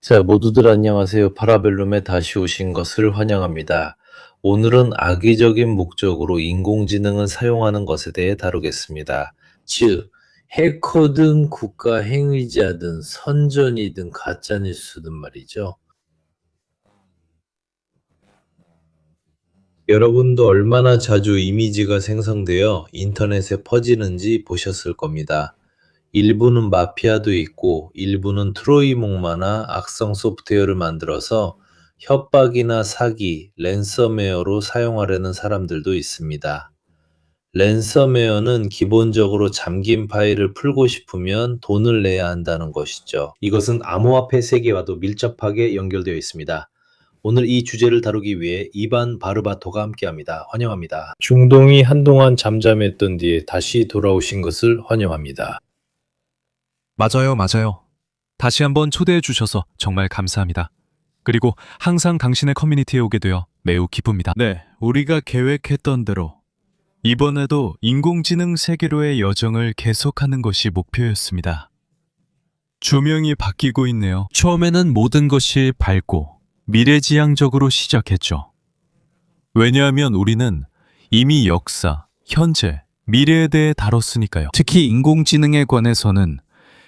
자, 모두들 안녕하세요. 파라벨룸에 다시 오신 것을 환영합니다. 오늘은 악의적인 목적으로 인공지능을 사용하는 것에 대해 다루겠습니다. 즉, 해커든 국가 행위자든 선전이든 가짜뉴스든 말이죠. 여러분도 얼마나 자주 이미지가 생성되어 인터넷에 퍼지는지 보셨을 겁니다. 일부는 마피아도 있고 일부는 트로이 목마나 악성 소프트웨어를 만들어서 협박이나 사기, 랜섬웨어로 사용하려는 사람들도 있습니다. 랜섬웨어는 기본적으로 잠긴 파일을 풀고 싶으면 돈을 내야 한다는 것이죠. 이것은 암호화폐 세계와도 밀접하게 연결되어 있습니다. 오늘 이 주제를 다루기 위해 이반 바르바토가 함께합니다. 환영합니다. 중동이 한동안 잠잠했던 뒤에 다시 돌아오신 것을 환영합니다. 맞아요, 맞아요. 다시 한번 초대해 주셔서 정말 감사합니다. 그리고 항상 당신의 커뮤니티에 오게 되어 매우 기쁩니다. 네, 우리가 계획했던 대로 이번에도 인공지능 세계로의 여정을 계속하는 것이 목표였습니다. 조명이 바뀌고 있네요. 처음에는 모든 것이 밝고 미래지향적으로 시작했죠. 왜냐하면 우리는 이미 역사, 현재, 미래에 대해 다뤘으니까요. 특히 인공지능에 관해서는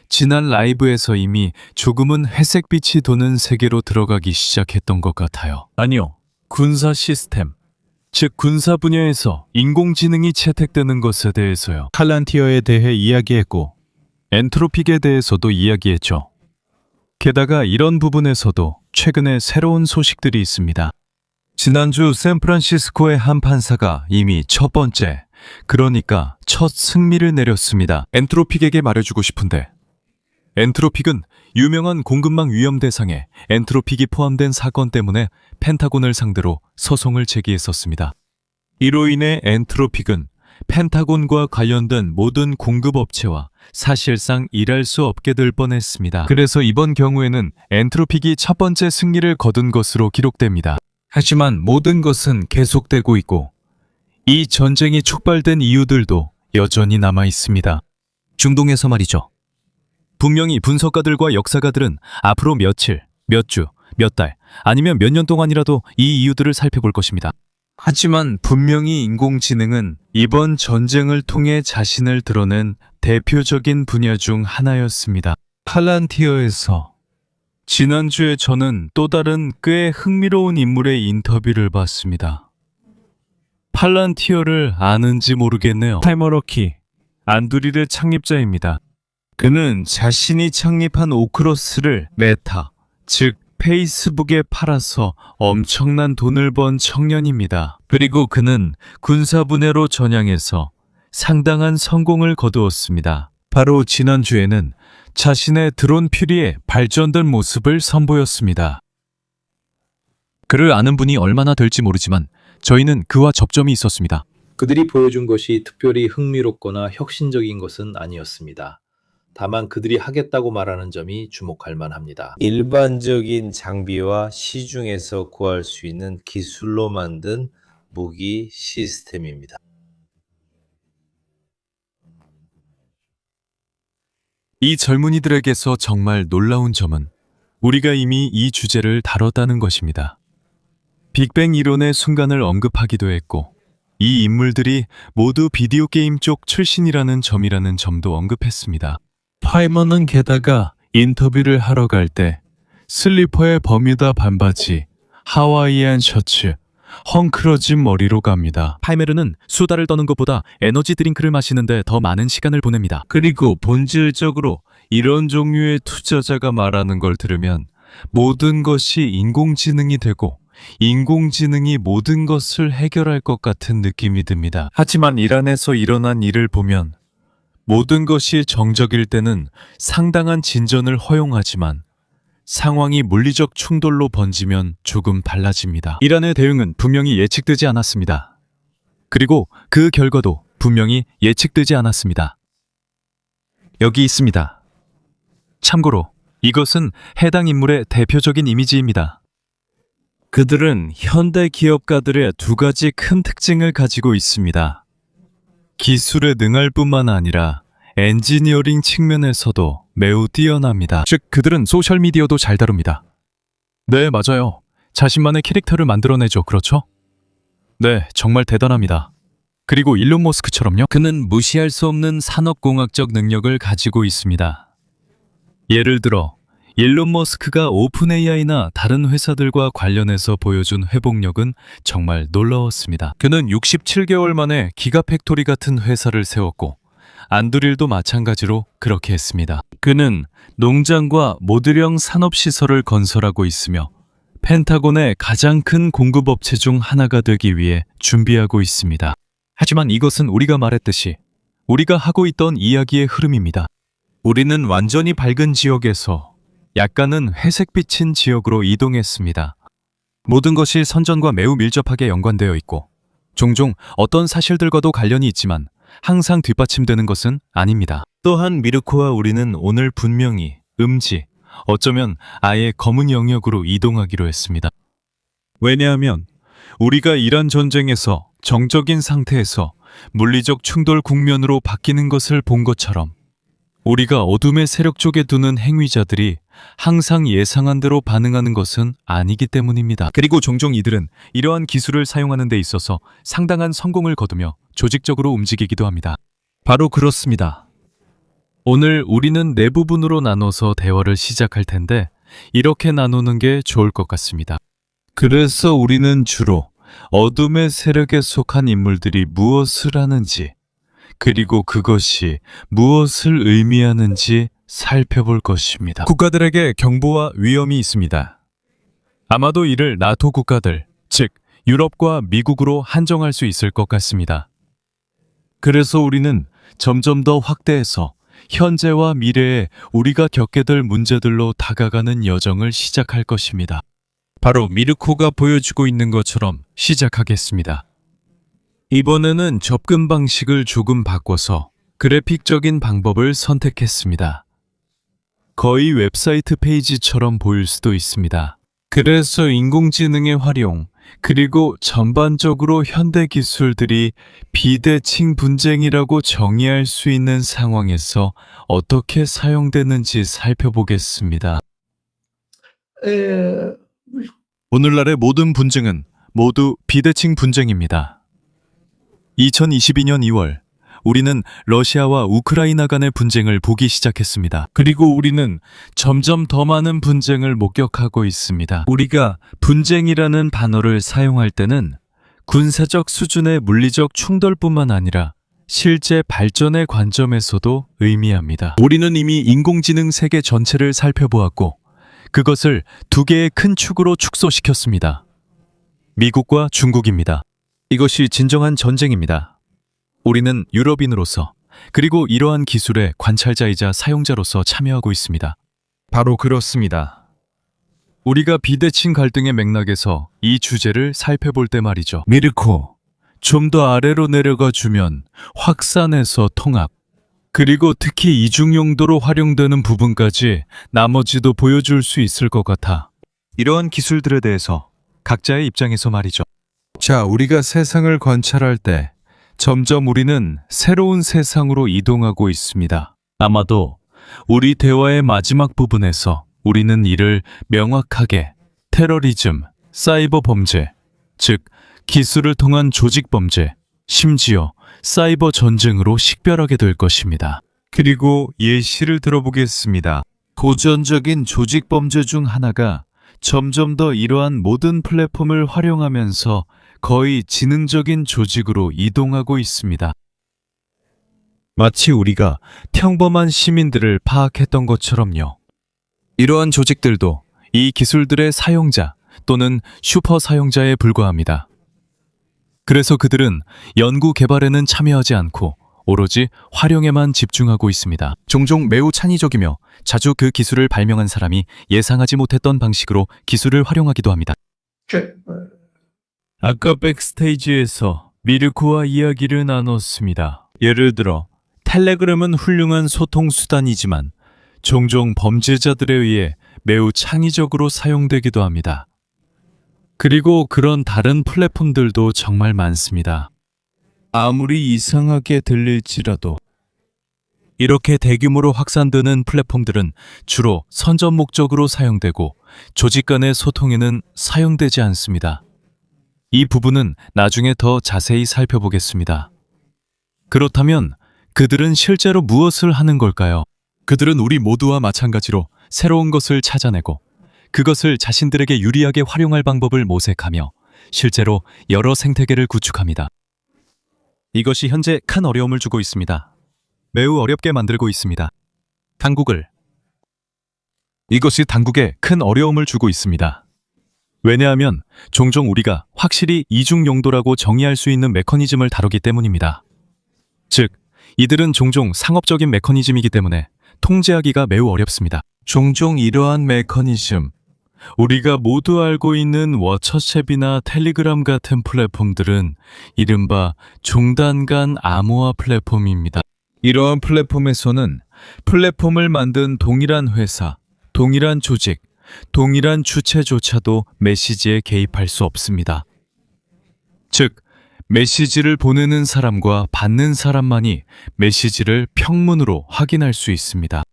지난 라이브에서 이미 조금은 회색빛이 도는 세계로 들어가기 시작했던 것 같아요. 아니요. 군사 시스템, 즉 군사 분야에서 인공지능이 채택되는 것에 대해서요. 칼란티어에 대해 이야기했고 엔트로픽에 대해서도 이야기했죠. 게다가 이런 부분에서도 최근에 새로운 소식들이 있습니다. 지난주 샌프란시스코의 한 판사가 이미 첫 번째, 그러니까 첫 승리를 내렸습니다. 엔트로픽에게 말해주고 싶은데 엔트로픽은 유명한 공급망 위험 대상에 엔트로픽이 포함된 사건 때문에 펜타곤을 상대로 소송을 제기했었습니다. 이로 인해 엔트로픽은 펜타곤과 관련된 모든 공급업체와 사실상 일할 수 없게 될 뻔했습니다. 그래서 이번 경우에는 엔트로픽이 첫 번째 승리를 거둔 것으로 기록됩니다. 하지만 모든 것은 계속되고 있고 이 전쟁이 촉발된 이유들도 여전히 남아 있습니다. 중동에서 말이죠. 분명히 분석가들과 역사가들은 앞으로 며칠, 몇 주, 몇 달, 아니면 몇 년 동안이라도 이 이유들을 살펴볼 것입니다. 하지만 분명히 인공지능은 이번 전쟁을 통해 자신을 드러낸 대표적인 분야 중 하나였습니다. 팔란티어에서 지난주에 저는 또 다른 꽤 흥미로운 인물의 인터뷰를 봤습니다. 팔란티어를 아는지 모르겠네요. 타이머러키, 안두리르 창립자입니다. 그는 자신이 창립한 오크로스를 메타, 즉 페이스북에 팔아서 엄청난 돈을 번 청년입니다. 그리고 그는 군사 분야로 전향해서 상당한 성공을 거두었습니다. 바로 지난주에는 자신의 드론 퓨리에 발전된 모습을 선보였습니다. 그를 아는 분이 얼마나 될지 모르지만 저희는 그와 접점이 있었습니다. 그들이 보여준 것이 특별히 흥미롭거나 혁신적인 것은 아니었습니다. 다만 그들이 하겠다고 말하는 점이 주목할 만합니다. 일반적인 장비와 시중에서 구할 수 있는 기술로 만든 무기 시스템입니다. 이 젊은이들에게서 정말 놀라운 점은 우리가 이미 이 주제를 다뤘다는 것입니다. 빅뱅 이론의 순간을 언급하기도 했고 이 인물들이 모두 비디오 게임 쪽 출신이라는 점이라는 점도 언급했습니다. 파이머는 게다가 인터뷰를 하러 갈 때 슬리퍼에 버뮤다 반바지, 하와이안 셔츠, 헝클어진 머리로 갑니다. 파이메르는 수다를 떠는 것보다 에너지 드링크를 마시는데 더 많은 시간을 보냅니다. 그리고 본질적으로 이런 종류의 투자자가 말하는 걸 들으면 모든 것이 인공지능이 되고 인공지능이 모든 것을 해결할 것 같은 느낌이 듭니다. 하지만 이란에서 일어난 일을 보면 모든 것이 정적일 때는 상당한 진전을 허용하지만 상황이 물리적 충돌로 번지면 조금 달라집니다. 이란의 대응은 분명히 예측되지 않았습니다. 그리고 그 결과도 분명히 예측되지 않았습니다. 여기 있습니다. 참고로 이것은 해당 인물의 대표적인 이미지입니다. 그들은 현대 기업가들의 두 가지 큰 특징을 가지고 있습니다. 기술에 능할 뿐만 아니라 엔지니어링 측면에서도 매우 뛰어납니다. 즉, 그들은 소셜미디어도 잘 다룹니다. 네, 맞아요. 자신만의 캐릭터를 만들어내죠. 그렇죠? 네, 정말 대단합니다. 그리고 일론 머스크처럼요. 그는 무시할 수 없는 산업공학적 능력을 가지고 있습니다. 예를 들어 일론 머스크가 오픈 AI나 다른 회사들과 관련해서 보여준 회복력은 정말 놀라웠습니다. 그는 67개월 만에 기가팩토리 같은 회사를 세웠고 안드릴도 마찬가지로 그렇게 했습니다. 그는 농장과 모듈형 산업시설을 건설하고 있으며 펜타곤의 가장 큰 공급업체 중 하나가 되기 위해 준비하고 있습니다. 하지만 이것은 우리가 말했듯이 우리가 하고 있던 이야기의 흐름입니다. 우리는 완전히 밝은 지역에서 약간은 회색 비친 지역으로 이동했습니다. 모든 것이 선전과 매우 밀접하게 연관되어 있고 종종 어떤 사실들과도 관련이 있지만 항상 뒷받침되는 것은 아닙니다. 또한 미르코와 우리는 오늘 분명히 음지, 어쩌면 아예 검은 영역으로 이동하기로 했습니다. 왜냐하면 우리가 이란 전쟁에서 정적인 상태에서 물리적 충돌 국면으로 바뀌는 것을 본 것처럼 우리가 어둠의 세력 쪽에 두는 행위자들이 항상 예상한 대로 반응하는 것은 아니기 때문입니다. 그리고 종종 이들은 이러한 기술을 사용하는 데 있어서 상당한 성공을 거두며 조직적으로 움직이기도 합니다. 바로 그렇습니다. 오늘 우리는 네 부분으로 나눠서 대화를 시작할 텐데 이렇게 나누는 게 좋을 것 같습니다. 그래서 우리는 주로 어둠의 세력에 속한 인물들이 무엇을 하는지 그리고 그것이 무엇을 의미하는지 살펴볼 것입니다. 국가들에게 경보와 위험이 있습니다. 아마도 이를 나토 국가들, 즉 유럽과 미국으로 한정할 수 있을 것 같습니다. 그래서 우리는 점점 더 확대해서 현재와 미래에 우리가 겪게 될 문제들로 다가가는 여정을 시작할 것입니다. 바로 미르코가 보여주고 있는 것처럼 시작하겠습니다. 이번에는 접근 방식을 조금 바꿔서 그래픽적인 방법을 선택했습니다. 거의 웹사이트 페이지처럼 보일 수도 있습니다. 그래서 인공지능의 활용, 그리고 전반적으로 현대 기술들이 비대칭 분쟁이라고 정의할 수 있는 상황에서 어떻게 사용되는지 살펴보겠습니다. 오늘날의 모든 분쟁은 모두 비대칭 분쟁입니다. 2022년 2월, 우리는 러시아와 우크라이나 간의 분쟁을 보기 시작했습니다. 그리고 우리는 점점 더 많은 분쟁을 목격하고 있습니다. 우리가 분쟁이라는 단어를 사용할 때는 군사적 수준의 물리적 충돌뿐만 아니라 실제 발전의 관점에서도 의미합니다. 우리는 이미 인공지능 세계 전체를 살펴보았고 그것을 두 개의 큰 축으로 축소시켰습니다. 미국과 중국입니다. 이것이 진정한 전쟁입니다. 우리는 유럽인으로서 그리고 이러한 기술의 관찰자이자 사용자로서 참여하고 있습니다. 바로 그렇습니다. 우리가 비대칭 갈등의 맥락에서 이 주제를 살펴볼 때 말이죠. 미르코, 좀 더 아래로 내려가 주면 확산해서 통합, 그리고 특히 이중 용도로 활용되는 부분까지 나머지도 보여줄 수 있을 것 같아. 이러한 기술들에 대해서 각자의 입장에서 말이죠. 자, 우리가 세상을 관찰할 때 점점 우리는 새로운 세상으로 이동하고 있습니다. 아마도 우리 대화의 마지막 부분에서 우리는 이를 명확하게 테러리즘, 사이버 범죄, 즉 기술을 통한 조직 범죄, 심지어 사이버 전쟁으로 식별하게 될 것입니다. 그리고 예시를 들어보겠습니다. 고전적인 조직 범죄 중 하나가 점점 더 이러한 모든 플랫폼을 활용하면서 거의 지능적인 조직으로 이동하고 있습니다. 마치 우리가 평범한 시민들을 파악했던 것처럼요. 이러한 조직들도 이 기술들의 사용자 또는 슈퍼 사용자에 불과합니다. 그래서 그들은 연구 개발에는 참여하지 않고 오로지 활용에만 집중하고 있습니다. 종종 매우 창의적이며 자주 그 기술을 발명한 사람이 예상하지 못했던 방식으로 기술을 활용하기도 합니다. 아까 백스테이지에서 미르코와 이야기를 나눴습니다. 예를 들어 텔레그램은 훌륭한 소통 수단이지만 종종 범죄자들에 의해 매우 창의적으로 사용되기도 합니다. 그리고 그런 다른 플랫폼들도 정말 많습니다. 아무리 이상하게 들릴지라도 이렇게 대규모로 확산되는 플랫폼들은 주로 선전 목적으로 사용되고 조직 간의 소통에는 사용되지 않습니다. 이 부분은 나중에 더 자세히 살펴보겠습니다. 그렇다면 그들은 실제로 무엇을 하는 걸까요? 그들은 우리 모두와 마찬가지로 새로운 것을 찾아내고 그것을 자신들에게 유리하게 활용할 방법을 모색하며 실제로 여러 생태계를 구축합니다. 이것이 현재 큰 어려움을 주고 있습니다. 매우 어렵게 만들고 있습니다. 이것이 당국에 큰 어려움을 주고 있습니다. 왜냐하면 종종 우리가 확실히 이중 용도라고 정의할 수 있는 메커니즘을 다루기 때문입니다. 즉, 이들은 종종 상업적인 메커니즘이기 때문에 통제하기가 매우 어렵습니다. 종종 이러한 메커니즘, 우리가 모두 알고 있는 워처챗이나 텔레그램 같은 플랫폼들은 이른바 종단 간 암호화 플랫폼입니다. 이러한 플랫폼에서는 플랫폼을 만든 동일한 회사, 동일한 조직, 동일한 주체조차도 메시지에 개입할 수 없습니다. 즉, 메시지를 보내는 사람과 받는 사람만이 메시지를 평문으로 확인할 수 있습니다.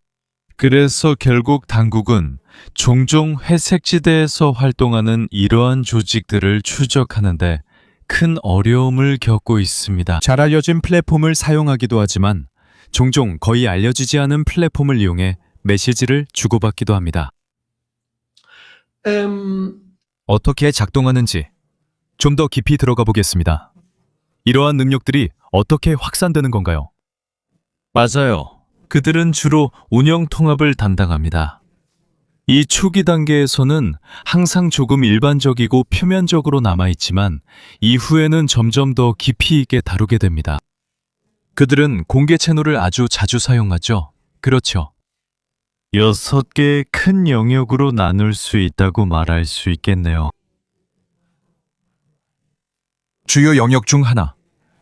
그래서 결국 당국은 종종 회색지대에서 활동하는 이러한 조직들을 추적하는데 큰 어려움을 겪고 있습니다. 잘 알려진 플랫폼을 사용하기도 하지만 종종 거의 알려지지 않은 플랫폼을 이용해 메시지를 주고받기도 합니다. 어떻게 작동하는지 좀 더 깊이 들어가 보겠습니다. 이러한 능력들이 어떻게 확산되는 건가요? 맞아요. 그들은 주로 운영 통합을 담당합니다. 이 초기 단계에서는 항상 조금 일반적이고 표면적으로 남아있지만 이후에는 점점 더 깊이 있게 다루게 됩니다. 그들은 공개 채널을 아주 자주 사용하죠. 그렇죠. 6개의 큰 영역으로 나눌 수 있다고 말할 수 있겠네요. 주요 영역 중 하나.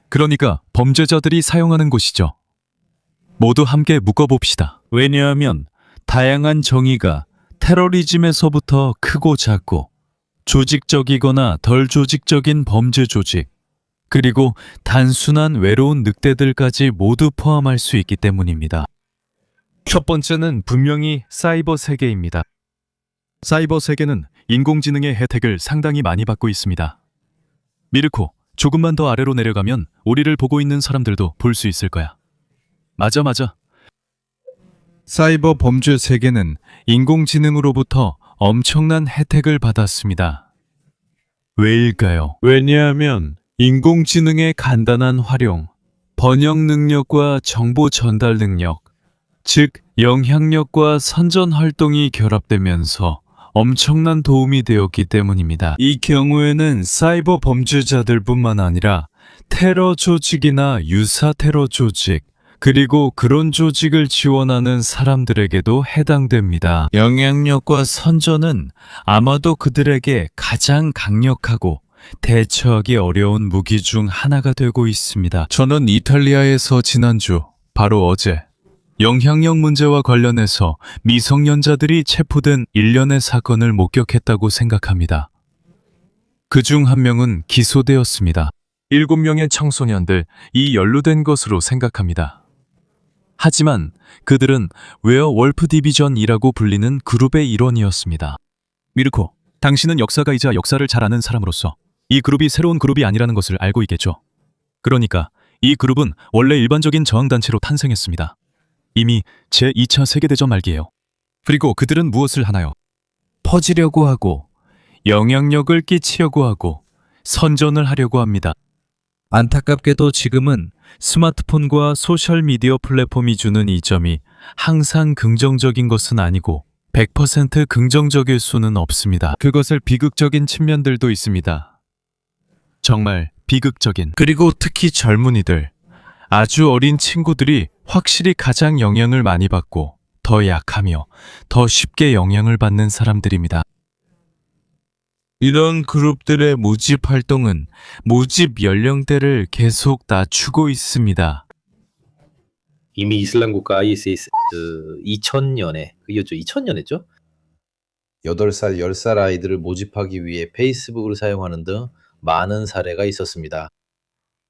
그러니까 범죄자들이 사용하는 곳이죠. 모두 함께 묶어봅시다. 왜냐하면 다양한 정의가 테러리즘에서부터 크고 작고 조직적이거나 덜 조직적인 범죄 조직, 그리고 단순한 외로운 늑대들까지 모두 포함할 수 있기 때문입니다. 첫 번째는 분명히 사이버 세계입니다. 사이버 세계는 인공지능의 혜택을 상당히 많이 받고 있습니다. 미르코, 조금만 더 아래로 내려가면 우리를 보고 있는 사람들도 볼 수 있을 거야. 맞아. 사이버 범죄 세계는 인공지능으로부터 엄청난 혜택을 받았습니다. 왜일까요? 왜냐하면 인공지능의 간단한 활용, 번역 능력과 정보 전달 능력, 즉 영향력과 선전 활동이 결합되면서 엄청난 도움이 되었기 때문입니다. 이 경우에는 사이버 범죄자들뿐만 아니라 테러 조직이나 유사 테러 조직, 그리고 그런 조직을 지원하는 사람들에게도 해당됩니다. 영향력과 선전은 아마도 그들에게 가장 강력하고 대처하기 어려운 무기 중 하나가 되고 있습니다. 저는 이탈리아에서 지난주, 바로 어제, 영향력 문제와 관련해서 미성년자들이 체포된 일련의 사건을 목격했다고 생각합니다. 그중 한 명은 기소되었습니다. 7명의 청소년들, 이 연루된 것으로 생각합니다. 하지만 그들은 웨어월프 디비전이라고 불리는 그룹의 일원이었습니다. 미르코, 당신은 역사가이자 역사를 잘 아는 사람으로서 이 그룹이 새로운 그룹이 아니라는 것을 알고 있겠죠. 그러니까 이 그룹은 원래 일반적인 저항단체로 탄생했습니다. 이미 제2차 세계대전 말기예요. 그리고 그들은 무엇을 하나요? 퍼지려고 하고, 영향력을 끼치려고 하고, 선전을 하려고 합니다. 안타깝게도 지금은 스마트폰과 소셜미디어 플랫폼이 주는 이점이 항상 긍정적인 것은 아니고 100% 긍정적일 수는 없습니다. 그것을 비극적인 측면들도 있습니다. 정말 비극적인. 그리고 특히 젊은이들, 아주 어린 친구들이 확실히 가장 영향을 많이 받고 더 약하며 더 쉽게 영향을 받는 사람들입니다. 이런 그룹들의 모집 활동은 모집 연령대를 계속 낮추고 있습니다. 이미 이슬람 국가 ISIS 2000년에, 그게죠, 2000년에죠? 8살, 10살 아이들을 모집하기 위해 페이스북을 사용하는 등 많은 사례가 있었습니다.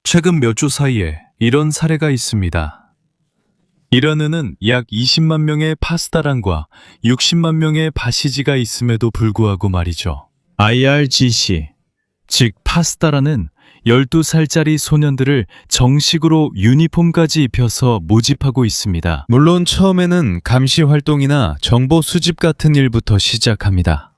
최근 몇 주 사이에 이런 사례가 있습니다. 이란에는 약 20만 명의 파스타란과 60만 명의 바시지가 있음에도 불구하고 말이죠. IRGC, 즉 파스타란은 12살짜리 소년들을 정식으로 유니폼까지 입혀서 모집하고 있습니다. 물론 처음에는 감시 활동이나 정보 수집 같은 일부터 시작합니다.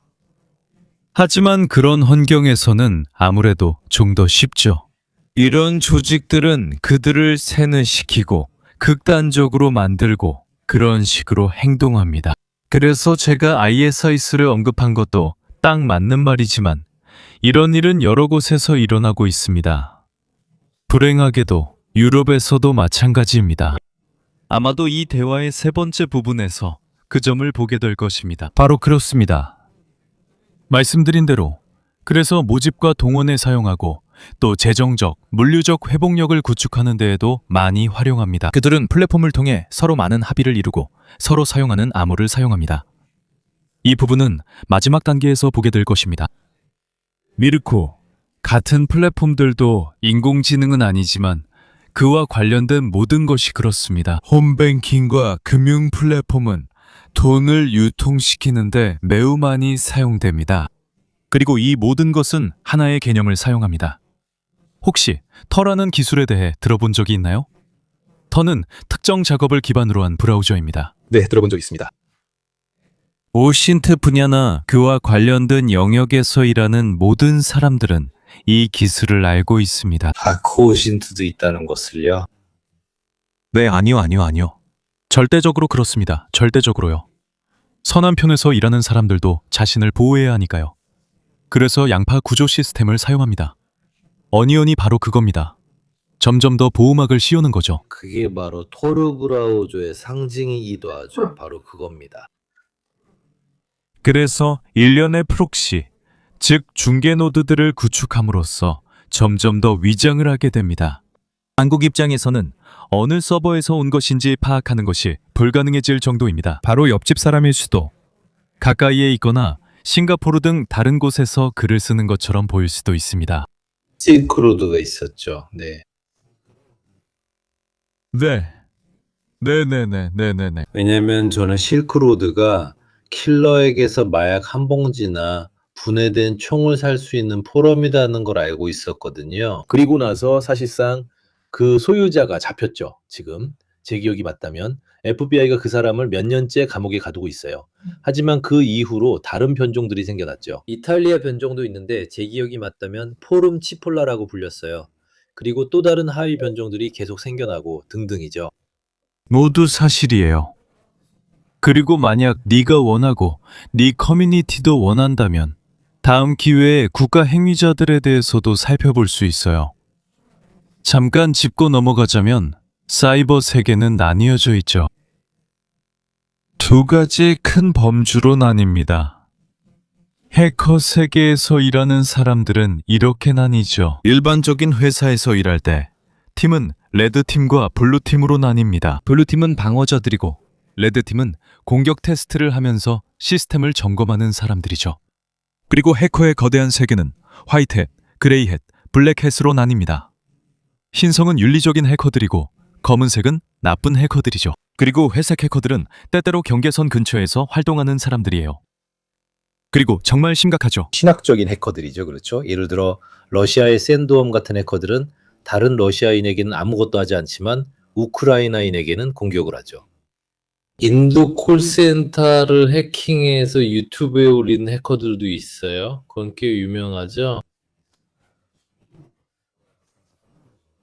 하지만 그런 환경에서는 아무래도 좀 더 쉽죠. 이런 조직들은 그들을 세뇌시키고 극단적으로 만들고 그런 식으로 행동합니다. 그래서 제가 ISIS를 언급한 것도 딱 맞는 말이지만 이런 일은 여러 곳에서 일어나고 있습니다. 불행하게도 유럽에서도 마찬가지입니다. 아마도 이 대화의 세 번째 부분에서 그 점을 보게 될 것입니다. 바로 그렇습니다. 말씀드린 대로 그래서 모집과 동원에 사용하고 또 재정적, 물류적 회복력을 구축하는 데에도 많이 활용합니다. 그들은 플랫폼을 통해 서로 많은 합의를 이루고 서로 사용하는 암호를 사용합니다. 이 부분은 마지막 단계에서 보게 될 것입니다. 미르코, 같은 플랫폼들도 인공지능은 아니지만 그와 관련된 모든 것이 그렇습니다. 홈뱅킹과 금융 플랫폼은 돈을 유통시키는데 매우 많이 사용됩니다. 그리고 이 모든 것은 하나의 개념을 사용합니다. 혹시 터라는 기술에 대해 들어본 적이 있나요? 터는 특정 작업을 기반으로 한 브라우저입니다. 네, 들어본 적 있습니다. 오신트 분야나 그와 관련된 영역에서 일하는 모든 사람들은 이 기술을 알고 있습니다. 다크오신트도 있다는 것을요. 네, 아니요. 절대적으로 그렇습니다. 절대적으로요. 선한 편에서 일하는 사람들도 자신을 보호해야 하니까요. 그래서 양파 구조 시스템을 사용합니다. 어니언이 바로 그겁니다. 점점 더 보호막을 씌우는 거죠. 그게 바로 토르 브라우저의 상징이기도 하죠. 바로 그겁니다. 그래서 일련의 프록시, 즉 중계 노드들을 구축함으로써 점점 더 위장을 하게 됩니다. 한국 입장에서는 어느 서버에서 온 것인지 파악하는 것이 불가능해질 정도입니다. 바로 옆집 사람일 수도, 가까이에 있거나 싱가포르 등 다른 곳에서 글을 쓰는 것처럼 보일 수도 있습니다. 실크로드가 있었죠. 네. 네네네. 왜냐면 저는 실크로드가 킬러에게서 마약 한 봉지나 분해된 총을 살 수 있는 포럼이라는 걸 알고 있었거든요. 그리고 나서 사실상 그 소유자가 잡혔죠. 지금 제 기억이 맞다면 FBI가 그 사람을 몇 년째 감옥에 가두고 있어요. 하지만 그 이후로 다른 변종들이 생겨났죠. 이탈리아 변종도 있는데 제 기억이 맞다면 포름 치폴라라고 불렸어요. 그리고 또 다른 하위 변종들이 계속 생겨나고 등등이죠. 모두 사실이에요. 그리고 만약 네가 원하고 네 커뮤니티도 원한다면 다음 기회에 국가 행위자들에 대해서도 살펴볼 수 있어요. 잠깐 짚고 넘어가자면 사이버 세계는 나뉘어져 있죠. 두 가지 큰 범주로 나뉩니다. 해커 세계에서 일하는 사람들은 이렇게 나뉘죠. 일반적인 회사에서 일할 때 팀은 레드팀과 블루팀으로 나뉩니다. 블루팀은 방어자들이고 레드팀은 공격 테스트를 하면서 시스템을 점검하는 사람들이죠. 그리고 해커의 거대한 세계는 화이트햇, 그레이햇, 블랙햇으로 나뉩니다. 흰성은 윤리적인 해커들이고 검은색은 나쁜 해커들이죠. 그리고 회색 해커들은 때때로 경계선 근처에서 활동하는 사람들이에요. 그리고 정말 심각하죠. 신학적인 해커들이죠. 그렇죠. 예를 들어 러시아의 샌드웜 같은 해커들은 다른 러시아인에게는 아무것도 하지 않지만 우크라이나인에게는 공격을 하죠. 인도 콜센터를 해킹해서 유튜브에 올리는 해커들도 있어요. 그건 꽤 유명하죠.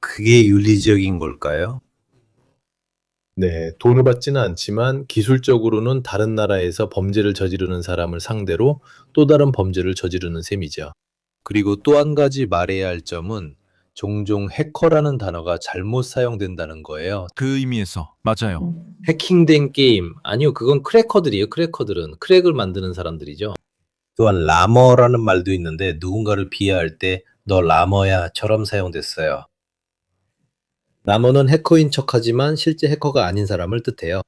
그게 윤리적인 걸까요? 네, 돈을 받지는 않지만 기술적으로는 다른 나라에서 범죄를 저지르는 사람을 상대로 또 다른 범죄를 저지르는 셈이죠. 그리고 또 한 가지 말해야 할 점은 종종 해커라는 단어가 잘못 사용된다는 거예요. 그 의미에서 맞아요. 해킹된 게임, 아니요, 그건 크래커들이에요. 크래커들은 크랙을 만드는 사람들이죠. 또한 라머라는 말도 있는데 누군가를 비하할 때 너 라머야처럼 사용됐어요. 라머는 해커인 척하지만 실제 해커가 아닌 사람을 뜻해요.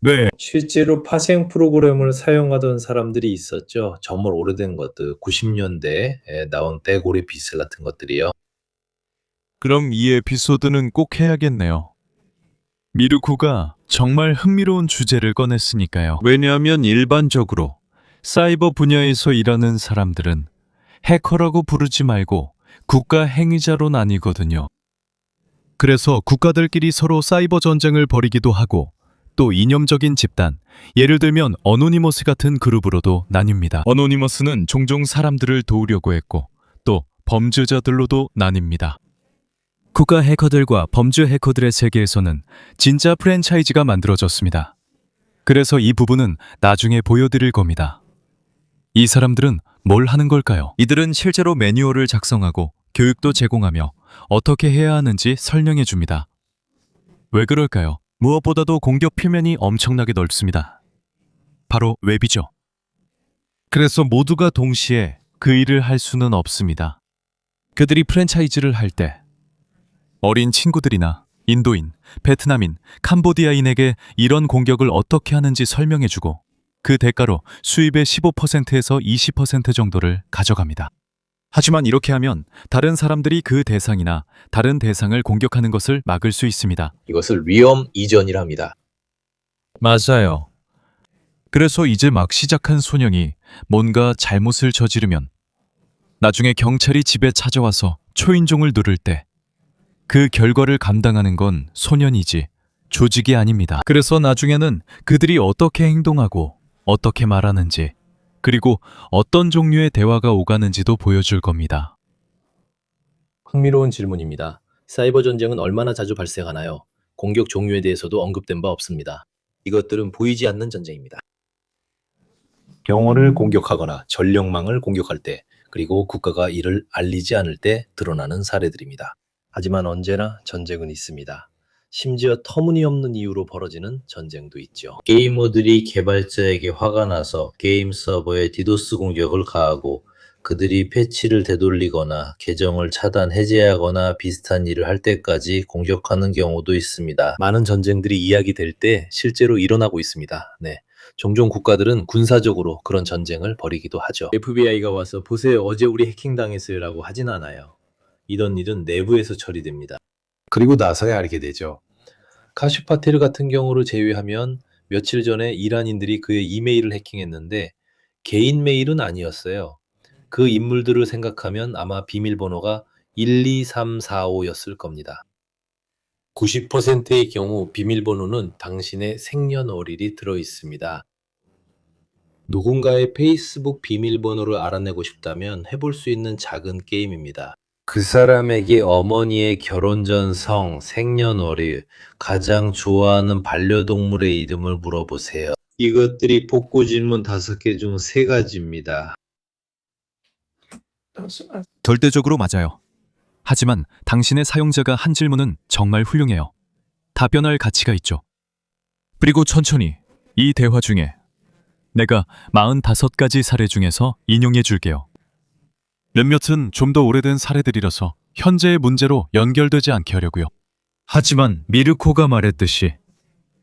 네. 실제로 파생 프로그램을 사용하던 사람들이 있었죠. 정말 오래된 것들, 90년대에 나온 떼고리 비슬 같은 것들이요. 그럼 이 에피소드는 꼭 해야겠네요. 미르코가 정말 흥미로운 주제를 꺼냈으니까요. 왜냐하면 일반적으로 사이버 분야에서 일하는 사람들은 해커라고 부르지 말고 국가 행위자로 나뉘거든요. 그래서 국가들끼리 서로 사이버 전쟁을 벌이기도 하고 또 이념적인 집단, 예를 들면 어노니머스 같은 그룹으로도 나뉩니다. 어노니머스는 종종 사람들을 도우려고 했고 또 범죄자들로도 나뉩니다. 국가 해커들과 범죄 해커들의 세계에서는 진짜 프랜차이즈가 만들어졌습니다. 그래서 이 부분은 나중에 보여드릴 겁니다. 이 사람들은 뭘 하는 걸까요? 이들은 실제로 매뉴얼을 작성하고 교육도 제공하며 어떻게 해야 하는지 설명해 줍니다. 왜 그럴까요? 무엇보다도 공격 표면이 엄청나게 넓습니다. 바로 웹이죠. 그래서 모두가 동시에 그 일을 할 수는 없습니다. 그들이 프랜차이즈를 할 때 어린 친구들이나 인도인, 베트남인, 캄보디아인에게 이런 공격을 어떻게 하는지 설명해주고 그 대가로 수입의 15%에서 20% 정도를 가져갑니다. 하지만 이렇게 하면 다른 사람들이 그 대상이나 다른 대상을 공격하는 것을 막을 수 있습니다. 이것을 위험 이전이랍니다. 맞아요. 그래서 이제 막 시작한 소년이 뭔가 잘못을 저지르면 나중에 경찰이 집에 찾아와서 초인종을 누를 때 그 결과를 감당하는 건 소년이지 조직이 아닙니다. 그래서 나중에는 그들이 어떻게 행동하고 어떻게 말하는지 그리고 어떤 종류의 대화가 오가는지도 보여줄 겁니다. 흥미로운 질문입니다. 사이버 전쟁은 얼마나 자주 발생하나요? 공격 종류에 대해서도 언급된 바 없습니다. 이것들은 보이지 않는 전쟁입니다. 병원을 공격하거나 전력망을 공격할 때, 그리고 국가가 이를 알리지 않을 때 드러나는 사례들입니다. 하지만 언제나 전쟁은 있습니다. 심지어 터무니없는 이유로 벌어지는 전쟁도 있죠. 게이머들이 개발자에게 화가 나서 게임 서버에 디도스 공격을 가하고 그들이 패치를 되돌리거나 계정을 차단, 해제하거나 비슷한 일을 할 때까지 공격하는 경우도 있습니다. 많은 전쟁들이 이야기될 때 실제로 일어나고 있습니다. 네. 종종 국가들은 군사적으로 그런 전쟁을 벌이기도 하죠. FBI가 와서 보세요, 어제 우리 해킹당했어요 라고 하진 않아요. 이런 일은 내부에서 처리됩니다. 그리고 나서야 알게 되죠. 카슈파테르 같은 경우를 제외하면 며칠 전에 이란인들이 그의 이메일을 해킹했는데 개인 메일은 아니었어요. 그 인물들을 생각하면 아마 비밀번호가 12345였을 겁니다. 90%의 경우 비밀번호는 당신의 생년월일이 들어있습니다. 누군가의 페이스북 비밀번호를 알아내고 싶다면 해볼 수 있는 작은 게임입니다. 그 사람에게 어머니의 결혼 전 성, 생년월일, 가장 좋아하는 반려동물의 이름을 물어보세요. 이것들이 복고 질문 5개 중 3가지입니다. 절대적으로 맞아요. 하지만 당신의 사용자가 한 질문은 정말 훌륭해요. 답변할 가치가 있죠. 그리고 천천히 이 대화 중에 내가 45가지 사례 중에서 인용해 줄게요. 몇몇은 좀 더 오래된 사례들이라서 현재의 문제로 연결되지 않게 하려고요. 하지만 미르코가 말했듯이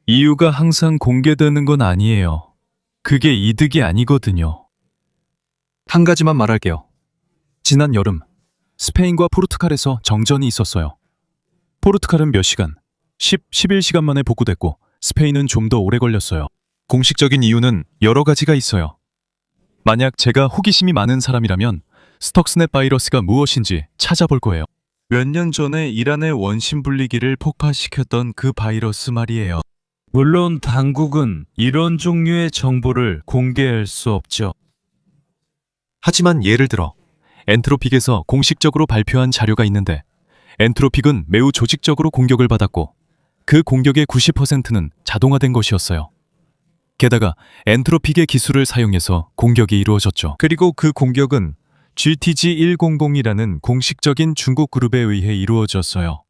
이유가 항상 공개되는 건 아니에요. 그게 이득이 아니거든요. 한 가지만 말할게요. 지난 여름 스페인과 포르투갈에서 정전이 있었어요. 포르투갈은 몇 시간, 11시간 만에 복구됐고 스페인은 좀 더 오래 걸렸어요. 공식적인 이유는 여러 가지가 있어요. 만약 제가 호기심이 많은 사람이라면 스톡스넷 바이러스가 무엇인지 찾아볼 거예요. 몇 년 전에 이란의 원심 분리기를 폭파시켰던 그 바이러스 말이에요. 물론 당국은 이런 종류의 정보를 공개할 수 없죠. 하지만 예를 들어 엔트로픽에서 공식적으로 발표한 자료가 있는데 엔트로픽은 매우 조직적으로 공격을 받았고 그 공격의 90%는 자동화된 것이었어요. 게다가 엔트로픽의 기술을 사용해서 공격이 이루어졌죠. 그리고 그 공격은 GTG100이라는 공식적인 중국 그룹에 의해 이루어졌어요.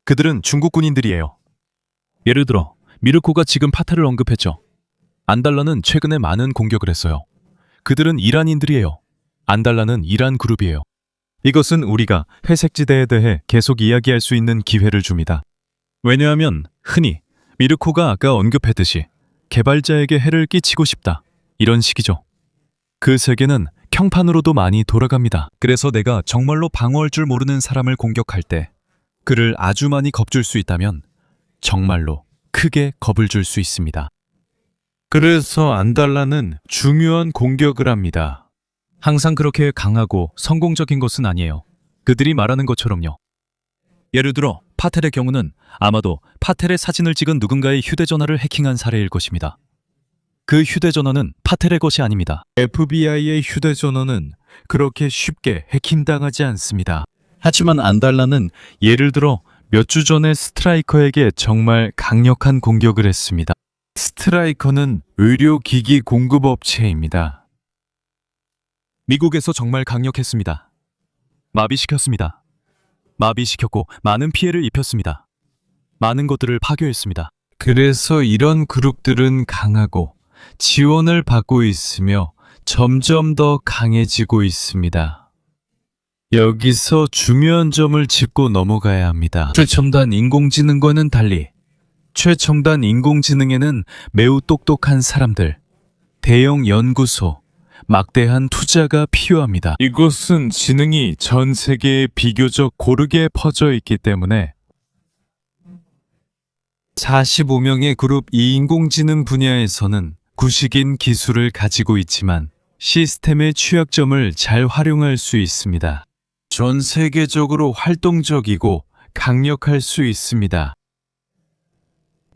그들은 중국 군인들이에요. 예를 들어 미르코가 지금 파타를 언급했죠. 안달라는 최근에 많은 공격을 했어요. 그들은 이란인들이에요. 안달라는 이란 그룹이에요. 이것은 우리가 회색지대에 대해 계속 이야기할 수 있는 기회를 줍니다. 왜냐하면 흔히 미르코가 아까 언급했듯이 개발자에게 해를 끼치고 싶다. 이런 식이죠. 그 세계는 평판으로도 많이 돌아갑니다. 그래서 내가 정말로 방어할 줄 모르는 사람을 공격할 때 그를 아주 많이 겁줄 수 있다면 정말로 크게 겁을 줄 수 있습니다. 그래서 안달라는 중요한 공격을 합니다. 항상 그렇게 강하고 성공적인 것은 아니에요. 그들이 말하는 것처럼요. 예를 들어 파텔의 경우는 아마도 파텔의 사진을 찍은 누군가의 휴대전화를 해킹한 사례일 것입니다. 그 휴대전화는 파텔의 것이 아닙니다. FBI의 휴대전화는 그렇게 쉽게 해킹당하지 않습니다. 하지만 안달라는 예를 들어 몇 주 전에 스트라이커에게 정말 강력한 공격을 했습니다. 스트라이커는 의료기기 공급업체입니다. 미국에서 정말 강력했습니다. 마비시켰습니다. 마비시켰고 많은 피해를 입혔습니다. 많은 것들을 파괴했습니다. 그래서 이런 그룹들은 강하고 지원을 받고 있으며 점점 더 강해지고 있습니다. 여기서 중요한 점을 짚고 넘어가야 합니다. 최첨단 인공지능과는 달리 최첨단 인공지능에는 매우 똑똑한 사람들, 대형 연구소, 막대한 투자가 필요합니다. 이곳은 지능이 전 세계에 비교적 고르게 퍼져 있기 때문에 45명의 그룹 이 인공지능 분야에서는 구식인 기술을 가지고 있지만 시스템의 취약점을 잘 활용할 수 있습니다. 전 세계적으로 활동적이고 강력할 수 있습니다.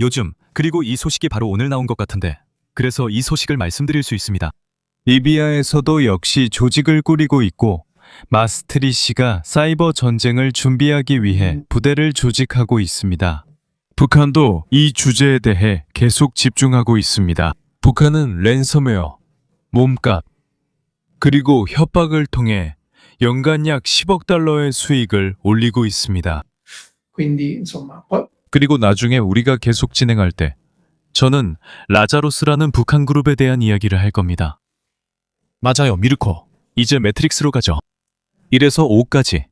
요즘 그리고 이 소식이 바로 오늘 나온 것 같은데 그래서 이 소식을 말씀드릴 수 있습니다. 리비아에서도 역시 조직을 꾸리고 있고 마스트리시가 사이버 전쟁을 준비하기 위해 부대를 조직하고 있습니다. 북한도 이 주제에 대해 계속 집중하고 있습니다. 북한은 랜섬웨어, 몸값, 그리고 협박을 통해 연간 약 10억 달러의 수익을 올리고 있습니다. Quindi, insomma, poi 그리고 나중에 우리가 계속 진행할 때 저는 라자로스라는 북한 그룹에 대한 이야기를 할 겁니다. 맞아요, 미르코. 이제 매트릭스로 가죠. 1에서 5까지.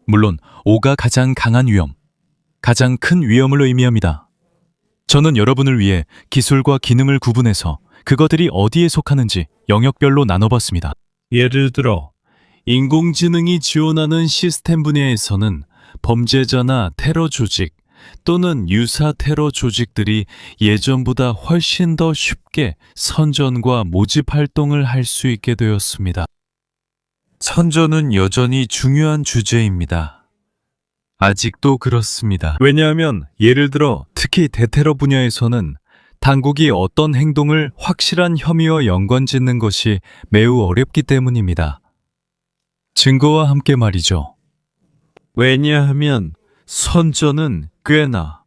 물론 5가 가장 강한 위험, 가장 큰 위험을 의미합니다. 저는 여러분을 위해 기술과 기능을 구분해서 그것들이 어디에 속하는지 영역별로 나눠봤습니다. 예를 들어 인공지능이 지원하는 시스템 분야에서는 범죄자나 테러 조직 또는 유사 테러 조직들이 예전보다 훨씬 더 쉽게 선전과 모집 활동을 할 수 있게 되었습니다. 선전은 여전히 중요한 주제입니다. 아직도 그렇습니다. 왜냐하면 예를 들어 특히 대테러 분야에서는 당국이 어떤 행동을 확실한 혐의와 연관짓는 것이 매우 어렵기 때문입니다. 증거와 함께 말이죠. 왜냐하면 선전은 꽤나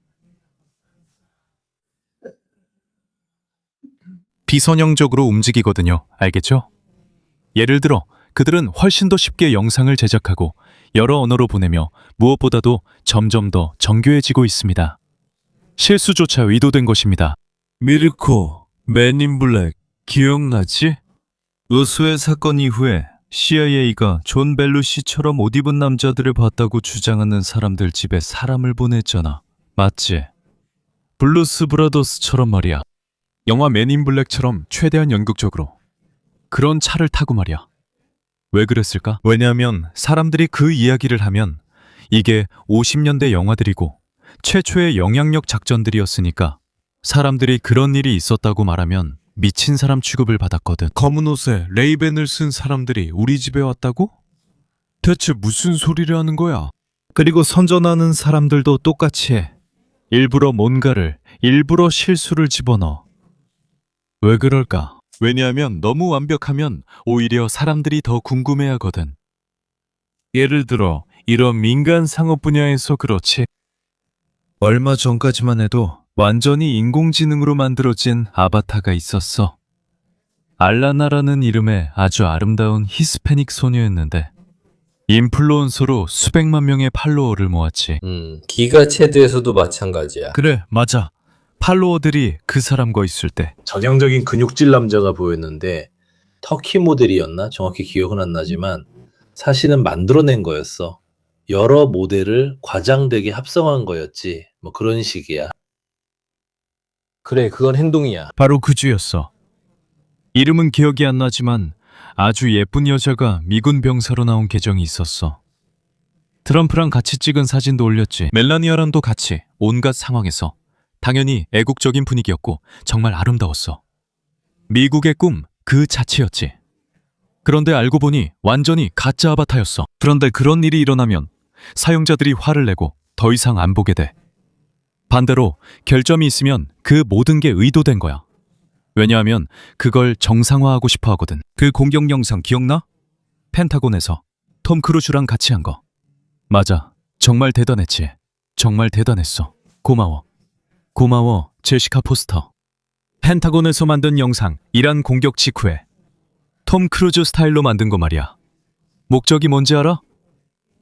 비선형적으로 움직이거든요. 알겠죠? 예를 들어 그들은 훨씬 더 쉽게 영상을 제작하고 여러 언어로 보내며 무엇보다도 점점 더 정교해지고 있습니다. 실수조차 의도된 것입니다. 미르코, 맨인블랙 기억나지? 우스웨 사건 이후에 CIA가 존 벨루시처럼 옷 입은 남자들을 봤다고 주장하는 사람들 집에 사람을 보냈잖아. 맞지? 블루스 브라더스처럼 말이야. 영화 맨인블랙처럼 최대한 연극적으로 그런 차를 타고 말이야. 왜 그랬을까? 왜냐하면 사람들이 그 이야기를 하면 이게 50년대 영화들이고 최초의 영향력 작전들이었으니까 사람들이 그런 일이 있었다고 말하면 미친 사람 취급을 받았거든. 검은 옷에 레이벤을 쓴 사람들이 우리 집에 왔다고? 대체 무슨 소리를 하는 거야? 그리고 선전하는 사람들도 똑같이 해. 일부러 뭔가를, 일부러 실수를 집어넣어. 왜 그럴까? 왜냐하면 너무 완벽하면 오히려 사람들이 더 궁금해하거든. 예를 들어 이런 민간 상업 분야에서 그렇지. 얼마 전까지만 해도 완전히 인공지능으로 만들어진 아바타가 있었어. 알라나라는 이름의 아주 아름다운 히스패닉 소녀였는데 인플루언서로 수백만 명의 팔로워를 모았지. 기가체드에서도 마찬가지야. 그래, 맞아. 팔로워들이 그 사람과 있을 때 전형적인 근육질 남자가 보였는데 터키 모델이었나? 정확히 기억은 안 나지만 사실은 만들어낸 거였어. 여러 모델을 과장되게 합성한 거였지. 뭐 그런 식이야. 그래, 그건 행동이야. 바로 그 주였어. 이름은 기억이 안 나지만 아주 예쁜 여자가 미군 병사로 나온 계정이 있었어. 트럼프랑 같이 찍은 사진도 올렸지. 멜라니아랑도 같이 온갖 상황에서 당연히 애국적인 분위기였고 정말 아름다웠어. 미국의 꿈 그 자체였지. 그런데 알고 보니 완전히 가짜 아바타였어. 그런데 그런 일이 일어나면 사용자들이 화를 내고 더 이상 안 보게 돼. 반대로 결점이 있으면 그 모든 게 의도된 거야. 왜냐하면 그걸 정상화하고 싶어 하거든. 그 공격 영상 기억나? 펜타곤에서 톰 크루즈랑 같이 한 거. 맞아. 정말 대단했지. 정말 대단했어. 고마워. 고마워, 제시카 포스터. 펜타곤에서 만든 영상, 이란 공격 직후에 톰 크루즈 스타일로 만든 거 말이야. 목적이 뭔지 알아?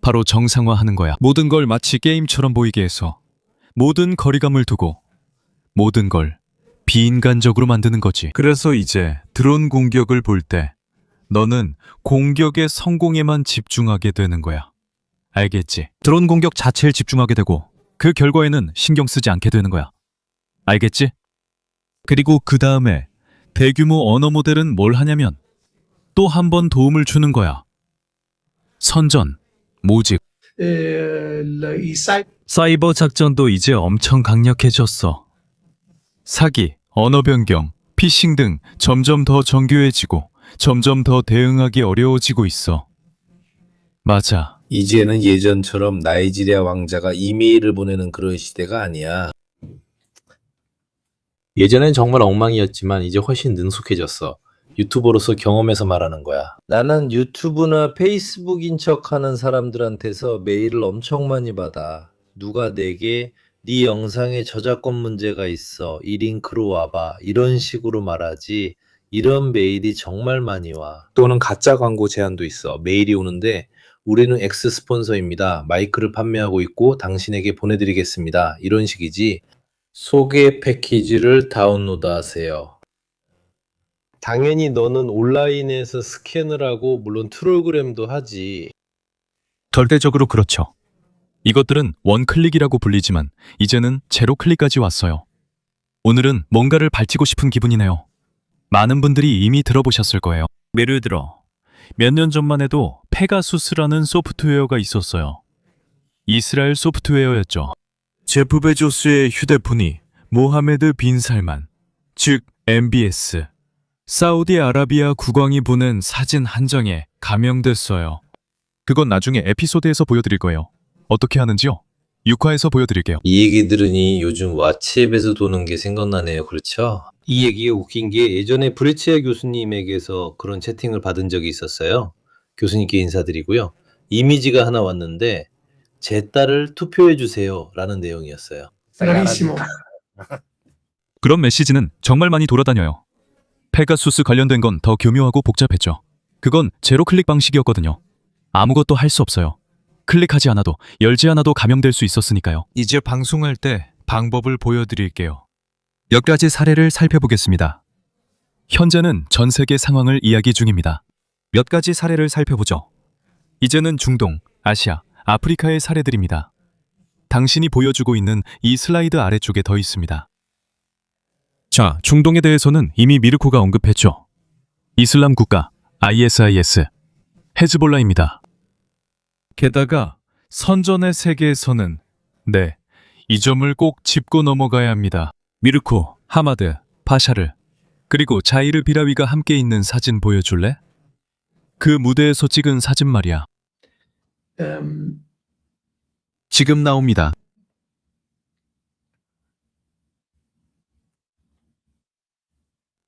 바로 정상화하는 거야. 모든 걸 마치 게임처럼 보이게 해서 모든 거리감을 두고 모든 걸 비인간적으로 만드는 거지. 그래서 이제 드론 공격을 볼 때 너는 공격의 성공에만 집중하게 되는 거야. 알겠지? 드론 공격 자체에 집중하게 되고 그 결과에는 신경 쓰지 않게 되는 거야. 알겠지? 그리고 그 다음에 대규모 언어 모델은 뭘 하냐면 또 한 번 도움을 주는 거야. 선전, 모집. i site 사이버 작전도 이제 엄청 강력해졌어. 사기, 언어 변경, 피싱 등 점점 더 정교해지고 점점 더 대응하기 어려워지고 있어. 맞아. 이제는 예전처럼 나이지리아 왕자가 이메일을 보내는 그런 시대가 아니야. 예전엔 정말 엉망이었지만 이제 훨씬 능숙해졌어. 유튜버로서 경험해서 말하는 거야. 나는 유튜브나 페이스북인 척하는 사람들한테서 메일을 엄청 많이 받아. 누가 내게 네 영상에 저작권 문제가 있어. 이 링크로 와봐. 이런 식으로 말하지. 이런 메일이 정말 많이 와. 또는 가짜 광고 제안도 있어. 메일이 오는데 우리는 X 스폰서입니다. 마이크를 판매하고 있고 당신에게 보내드리겠습니다. 이런 식이지. 소개 패키지를 다운로드 하세요. 당연히 너는 온라인에서 스캔을 하고 물론 트롤그램도 하지. 절대적으로 그렇죠. 이것들은 원클릭이라고 불리지만 이제는 제로클릭까지 왔어요. 오늘은 뭔가를 밝히고 싶은 기분이네요. 많은 분들이 이미 들어보셨을 거예요. 예를 들어 몇 년 전만 해도 페가수스라는 소프트웨어가 있었어요. 이스라엘 소프트웨어였죠. 제프 베조스의 휴대폰이 모하메드 빈 살만, 즉 MBS, 사우디아라비아 국왕이 보낸 사진 한 장에 감염됐어요. 그건 나중에 에피소드에서 보여드릴 거예요. 어떻게 하는지요? 6화에서 보여드릴게요. 이 얘기 들으니 요즘 왓츠앱에서 도는 게 생각나네요. 그렇죠? 이 얘기가 웃긴 게 예전에 브레치아 교수님에게서 그런 채팅을 받은 적이 있었어요. 교수님께 인사드리고요. 이미지가 하나 왔는데 제 딸을 투표해 주세요 라는 내용이었어요. bravissimo. 그런 메시지는 정말 많이 돌아다녀요. 페가수스 관련된 건 더 교묘하고 복잡했죠. 그건 제로클릭 방식이었거든요. 아무것도 할 수 없어요. 클릭하지 않아도 열지 않아도 감염될 수 있었으니까요. 이제 방송할 때 방법을 보여드릴게요. 몇 가지 사례를 살펴보겠습니다. 현재는 전 세계 상황을 이야기 중입니다. 몇 가지 사례를 살펴보죠. 이제는 중동, 아시아, 아프리카의 사례들입니다. 당신이 보여주고 있는 이 슬라이드 아래쪽에 더 있습니다. 자, 중동에 대해서는 이미 미르코가 언급했죠. 이슬람 국가, ISIS, 헤즈볼라입니다. 게다가 선전의 세계에서는 이 점을 꼭 짚고 넘어가야 합니다. 미르코, 하마드, 바샤르, 그리고 자이르 비라위가 함께 있는 사진 보여줄래? 그 무대에서 찍은 사진 말이야. 지금 나옵니다.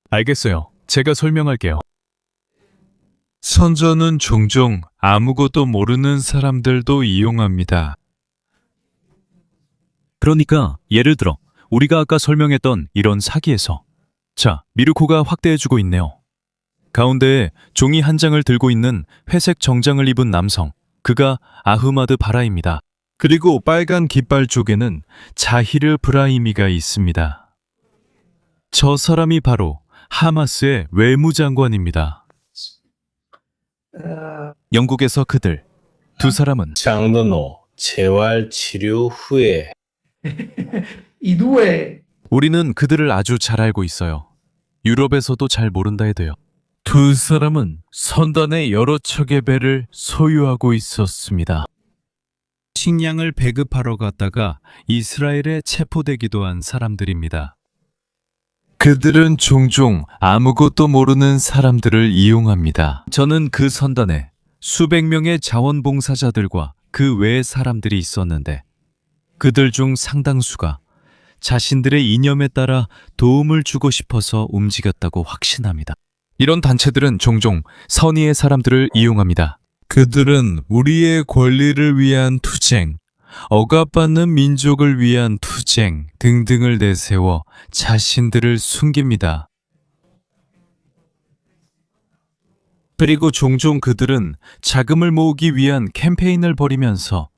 알겠어요. 제가 설명할게요. 선전은 종종 아무것도 모르는 사람들도 이용합니다. 그러니까 예를 들어 우리가 아까 설명했던 이런 사기에서 자, 미르코가 확대해주고 있네요. 가운데에 종이 한 장을 들고 있는 회색 정장을 입은 남성, 그가 아흐마드 바라입니다. 그리고 빨간 깃발 쪽에는 자히르 브라히미가 있습니다. 저 사람이 바로 하마스의 외무장관입니다. 영국에서 그들 두 사람은 장르노, 재활 치료 후에 I due 우리는 그들을 아주 잘 알고 있어요. 유럽에서도 잘 모른다 해도요. 두 사람은 선단의 여러 척의 배를 소유하고 있었습니다. 식량을 배급하러 갔다가 이스라엘에 체포되기도 한 사람들입니다. 그들은 종종 아무것도 모르는 사람들을 이용합니다. 저는 그 선단에 수백 명의 자원봉사자들과 그 외의 사람들이 있었는데 그들 중 상당수가 자신들의 이념에 따라 도움을 주고 싶어서 움직였다고 확신합니다. 이런 단체들은 종종 선의의 사람들을 이용합니다. 그들은 우리의 권리를 위한 투쟁, 억압받는 민족을 위한 투쟁 등등을 내세워 자신들을 숨깁니다. 그리고 종종 그들은 자금을 모으기 위한 캠페인을 벌이면서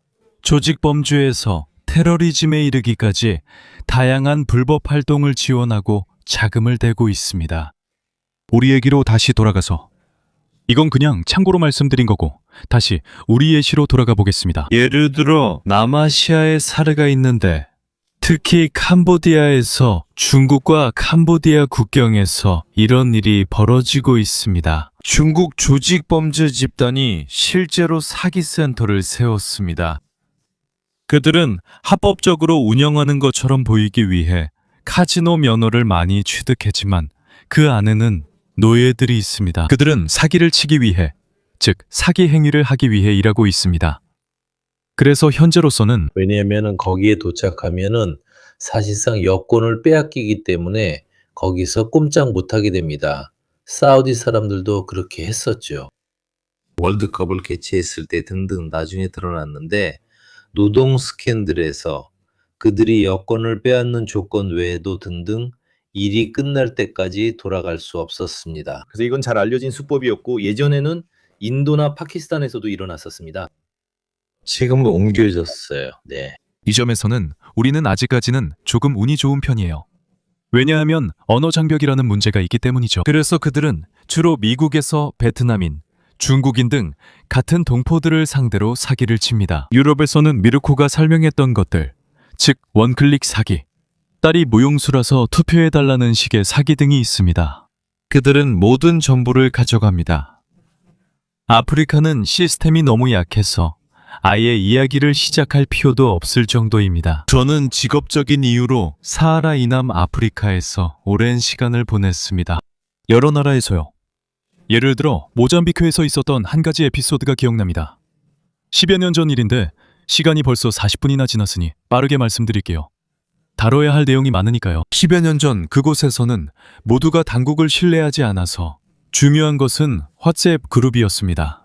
조직 범죄에서 테러리즘에 이르기까지 다양한 불법 활동을 지원하고 자금을 대고 있습니다. 우리 얘기로 다시 돌아가서 이건 그냥 참고로 말씀드린 거고 다시 우리 예시로 돌아가 보겠습니다. 예를 들어 남아시아에 사례가 있는데 특히 캄보디아에서 중국과 캄보디아 국경에서 이런 일이 벌어지고 있습니다. 중국 조직범죄 집단이 실제로 사기센터를 세웠습니다. 그들은 합법적으로 운영하는 것처럼 보이기 위해 카지노 면허를 많이 취득했지만 그 안에는 노예들이 있습니다. 그들은 사기를 치기 위해, 즉 사기 행위를 하기 위해 일하고 있습니다. 그래서 현재로서는 왜냐하면은 거기에 도착하면은 사실상 여권을 빼앗기기 때문에 거기서 꼼짝 못하게 됩니다. 사우디 사람들도 그렇게 했었죠. 월드컵을 개최했을 때 등등 나중에 드러났는데 노동 스캔들에서 그들이 여권을 빼앗는 조건 외에도 등등 일이 끝날 때까지 돌아갈 수 없었습니다. 그래서 이건 잘 알려진 수법이었고 예전에는 인도나 파키스탄에서도 일어났었습니다. 지금은 옮겨졌어요. 네. 이 점에서는 우리는 아직까지는 조금 운이 좋은 편이에요. 왜냐하면 언어 장벽이라는 문제가 있기 때문이죠. 그래서 그들은 주로 미국에서 베트남인, 중국인 등 같은 동포들을 상대로 사기를 칩니다. 유럽에서는 미르코가 설명했던 것들, 즉 원클릭 사기, 딸이 무용수라서 투표해달라는 식의 사기 등이 있습니다. 그들은 모든 정보를 가져갑니다. 아프리카는 시스템이 너무 약해서 아예 이야기를 시작할 필요도 없을 정도입니다. 저는 직업적인 이유로 사하라 이남 아프리카에서 오랜 시간을 보냈습니다. 여러 나라에서요. 예를 들어 모잠비크에서 있었던 한 가지 에피소드가 기억납니다. 10여 년 전 일인데 시간이 벌써 40분이나 지났으니 빠르게 말씀드릴게요. 다뤄야 할 내용이 많으니까요. 10여 년 전 그곳에서는 모두가 당국을 신뢰하지 않아서 중요한 것은 왓츠앱 그룹이었습니다.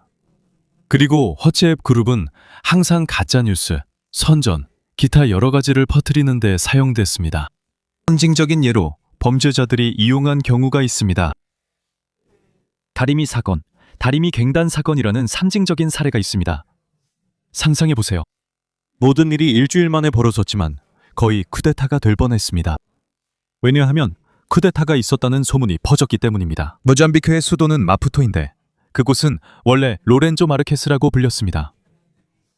그리고 왓츠앱 그룹은 항상 가짜뉴스, 선전, 기타 여러 가지를 퍼뜨리는 데 사용됐습니다. 상징적인 예로 범죄자들이 이용한 경우가 있습니다. 다리미 사건, 다리미 갱단 사건이라는 상징적인 사례가 있습니다. 상상해보세요. 모든 일이 일주일 만에 벌어졌지만 거의 쿠데타가 될 뻔했습니다. 왜냐하면 쿠데타가 있었다는 소문이 퍼졌기 때문입니다. 모잠비크의 수도는 마푸토인데 그곳은 원래 로렌조 마르케스라고 불렸습니다.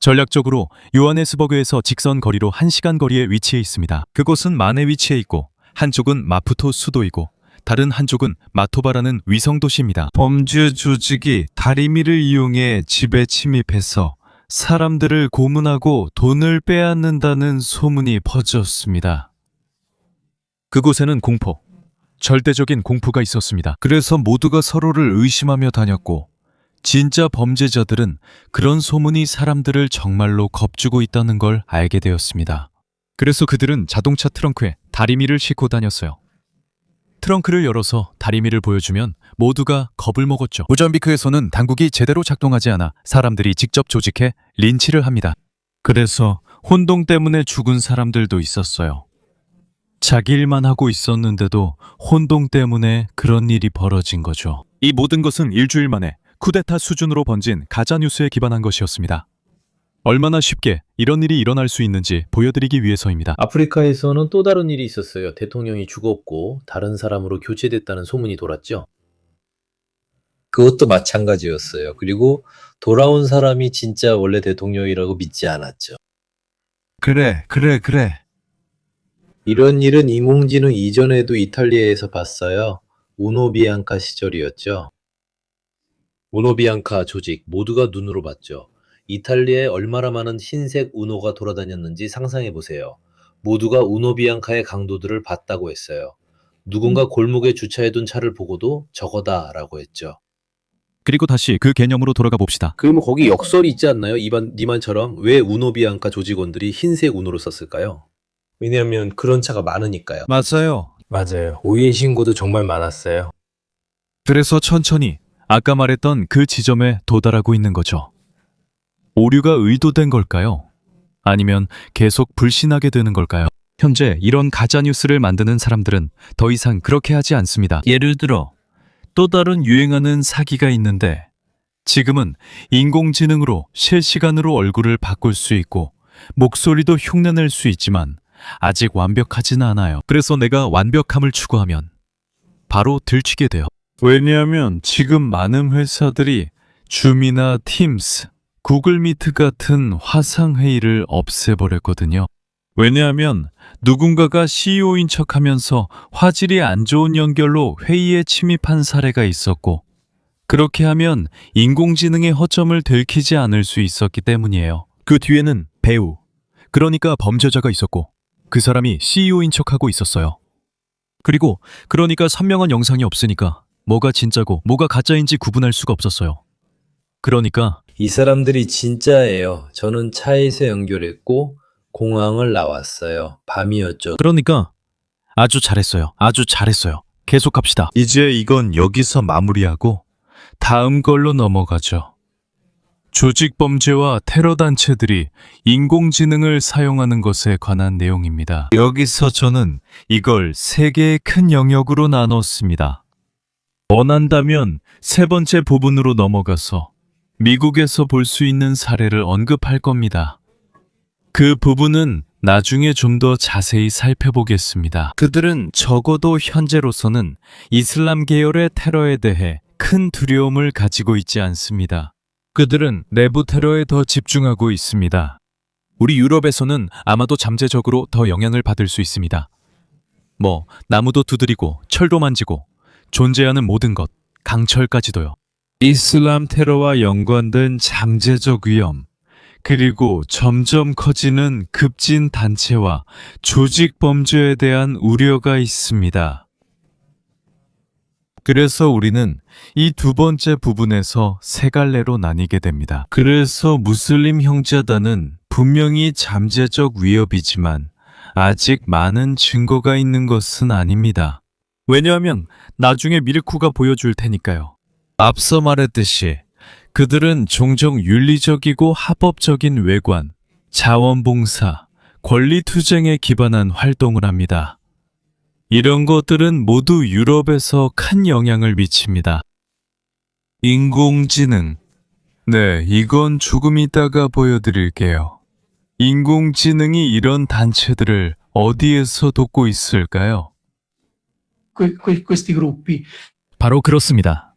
전략적으로 요하네스버그에서 직선 거리로 1시간 거리에 위치해 있습니다. 그곳은 만에 위치해 있고 한쪽은 마푸토 수도이고 다른 한쪽은 마토바라는 위성도시입니다. 범죄 조직이 다리미를 이용해 집에 침입해서 사람들을 고문하고 돈을 빼앗는다는 소문이 퍼졌습니다. 그곳에는 공포, 절대적인 공포가 있었습니다. 그래서 모두가 서로를 의심하며 다녔고 진짜 범죄자들은 그런 소문이 사람들을 정말로 겁주고 있다는 걸 알게 되었습니다. 그래서 그들은 자동차 트렁크에 다리미를 싣고 다녔어요. 트렁크를 열어서 다리미를 보여주면 모두가 겁을 먹었죠. 모잠비크에서는 당국이 제대로 작동하지 않아 사람들이 직접 조직해 린치를 합니다. 그래서 혼동 때문에 죽은 사람들도 있었어요. 자기 일만 하고 있었는데도 혼동 때문에 그런 일이 벌어진 거죠. 이 모든 것은 일주일 만에 쿠데타 수준으로 번진 가짜뉴스에 기반한 것이었습니다. 얼마나 쉽게 이런 일이 일어날 수 있는지 보여드리기 위해서입니다. 아프리카에서는 또 다른 일이 있었어요. 대통령이 죽었고 다른 사람으로 교체됐다는 소문이 돌았죠. 그것도 마찬가지였어요. 그리고 돌아온 사람이 진짜 원래 대통령이라고 믿지 않았죠. 그래. 이런 일은 인공지능 이전에도 이탈리아에서 봤어요. 우노비앙카 시절이었죠. 우노비앙카 조직 모두가 눈으로 봤죠. 이탈리아에 얼마나 많은 흰색 우노가 돌아다녔는지 상상해 보세요. 모두가 우노 비앙카의 강도들을 봤다고 했어요. 누군가 골목에 주차해둔 차를 보고도 저거다라고 했죠. 그리고 다시 그 개념으로 돌아가 봅시다. 그러면 거기 역설이 있지 않나요? 니만처럼 왜 우노 비앙카 조직원들이 흰색 우노를 썼을까요? 왜냐하면 그런 차가 많으니까요. 맞아요. 맞아요. 오해 신고도 정말 많았어요. 그래서 천천히 아까 말했던 그 지점에 도달하고 있는 거죠. 오류가 의도된 걸까요? 아니면 계속 불신하게 되는 걸까요? 현재 이런 가짜뉴스를 만드는 사람들은 더 이상 그렇게 하지 않습니다. 예를 들어 또 다른 유행하는 사기가 있는데 지금은 인공지능으로 실시간으로 얼굴을 바꿀 수 있고 목소리도 흉내낼 수 있지만 아직 완벽하진 않아요. 그래서 내가 완벽함을 추구하면 바로 들키게 돼요. 왜냐하면 지금 많은 회사들이 줌이나 팀스, 구글 미트 같은 화상회의를 없애버렸거든요. 왜냐하면 누군가가 CEO인 척하면서 화질이 안 좋은 연결로 회의에 침입한 사례가 있었고 그렇게 하면 인공지능의 허점을 들키지 않을 수 있었기 때문이에요. 그 뒤에는 배우, 그러니까 범죄자가 있었고 그 사람이 CEO인 척하고 있었어요. 그리고 그러니까 선명한 영상이 없으니까 뭐가 진짜고 뭐가 가짜인지 구분할 수가 없었어요. 그러니까 이 사람들이 진짜예요. 저는 차에서 연결했고 공항을 나왔어요. 밤이었죠. 그러니까 아주 잘했어요. 아주 잘했어요. 계속합시다. 이제 이건 여기서 마무리하고 다음 걸로 넘어가죠. 조직범죄와 테러 단체들이 인공지능을 사용하는 것에 관한 내용입니다. 여기서 저는 이걸 세 개의 큰 영역으로 나눴습니다. 원한다면 세 번째 부분으로 넘어가서 미국에서 볼 수 있는 사례를 언급할 겁니다. 그 부분은 나중에 좀 더 자세히 살펴보겠습니다. 그들은 적어도 현재로서는 이슬람 계열의 테러에 대해 큰 두려움을 가지고 있지 않습니다. 그들은 내부 테러에 더 집중하고 있습니다. 우리 유럽에서는 아마도 잠재적으로 더 영향을 받을 수 있습니다. 나무도 두드리고 철도 만지고 존재하는 모든 것, 강철까지도요. 이슬람 테러와 연관된 잠재적 위험, 그리고 점점 커지는 급진 단체와 조직 범죄에 대한 우려가 있습니다. 그래서 우리는 이 두 번째 부분에서 세 갈래로 나뉘게 됩니다. 그래서 무슬림 형제단은 분명히 잠재적 위협이지만 아직 많은 증거가 있는 것은 아닙니다. 왜냐하면 나중에 미르쿠가 보여줄 테니까요. 앞서 말했듯이 그들은 종종 윤리적이고 합법적인 외관, 자원봉사, 권리투쟁에 기반한 활동을 합니다. 이런 것들은 모두 유럽에서 큰 영향을 미칩니다. 인공지능. 네, 이건 조금 이따가 보여드릴게요. 인공지능이 이런 단체들을 어디에서 돕고 있을까요? questi gruppi. 바로 그렇습니다.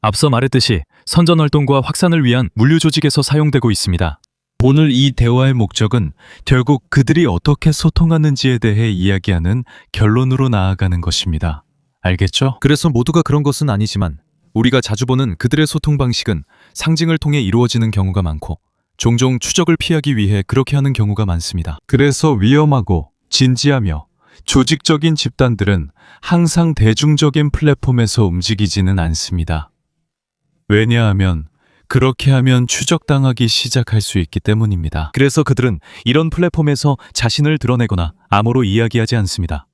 앞서 말했듯이 선전활동과 확산을 위한 물류 조직에서 사용되고 있습니다. 오늘 이 대화의 목적은 결국 그들이 어떻게 소통하는지에 대해 이야기하는 결론으로 나아가는 것입니다. 알겠죠? 그래서 모두가 그런 것은 아니지만 우리가 자주 보는 그들의 소통 방식은 상징을 통해 이루어지는 경우가 많고 종종 추적을 피하기 위해 그렇게 하는 경우가 많습니다. 그래서 위험하고 진지하며 조직적인 집단들은 항상 대중적인 플랫폼에서 움직이지는 않습니다. 왜냐하면 그렇게 하면 추적당하기 시작할 수 있기 때문입니다. 그래서 그들은 이런 플랫폼에서 자신을 드러내거나 암호로 이야기하지 않습니다.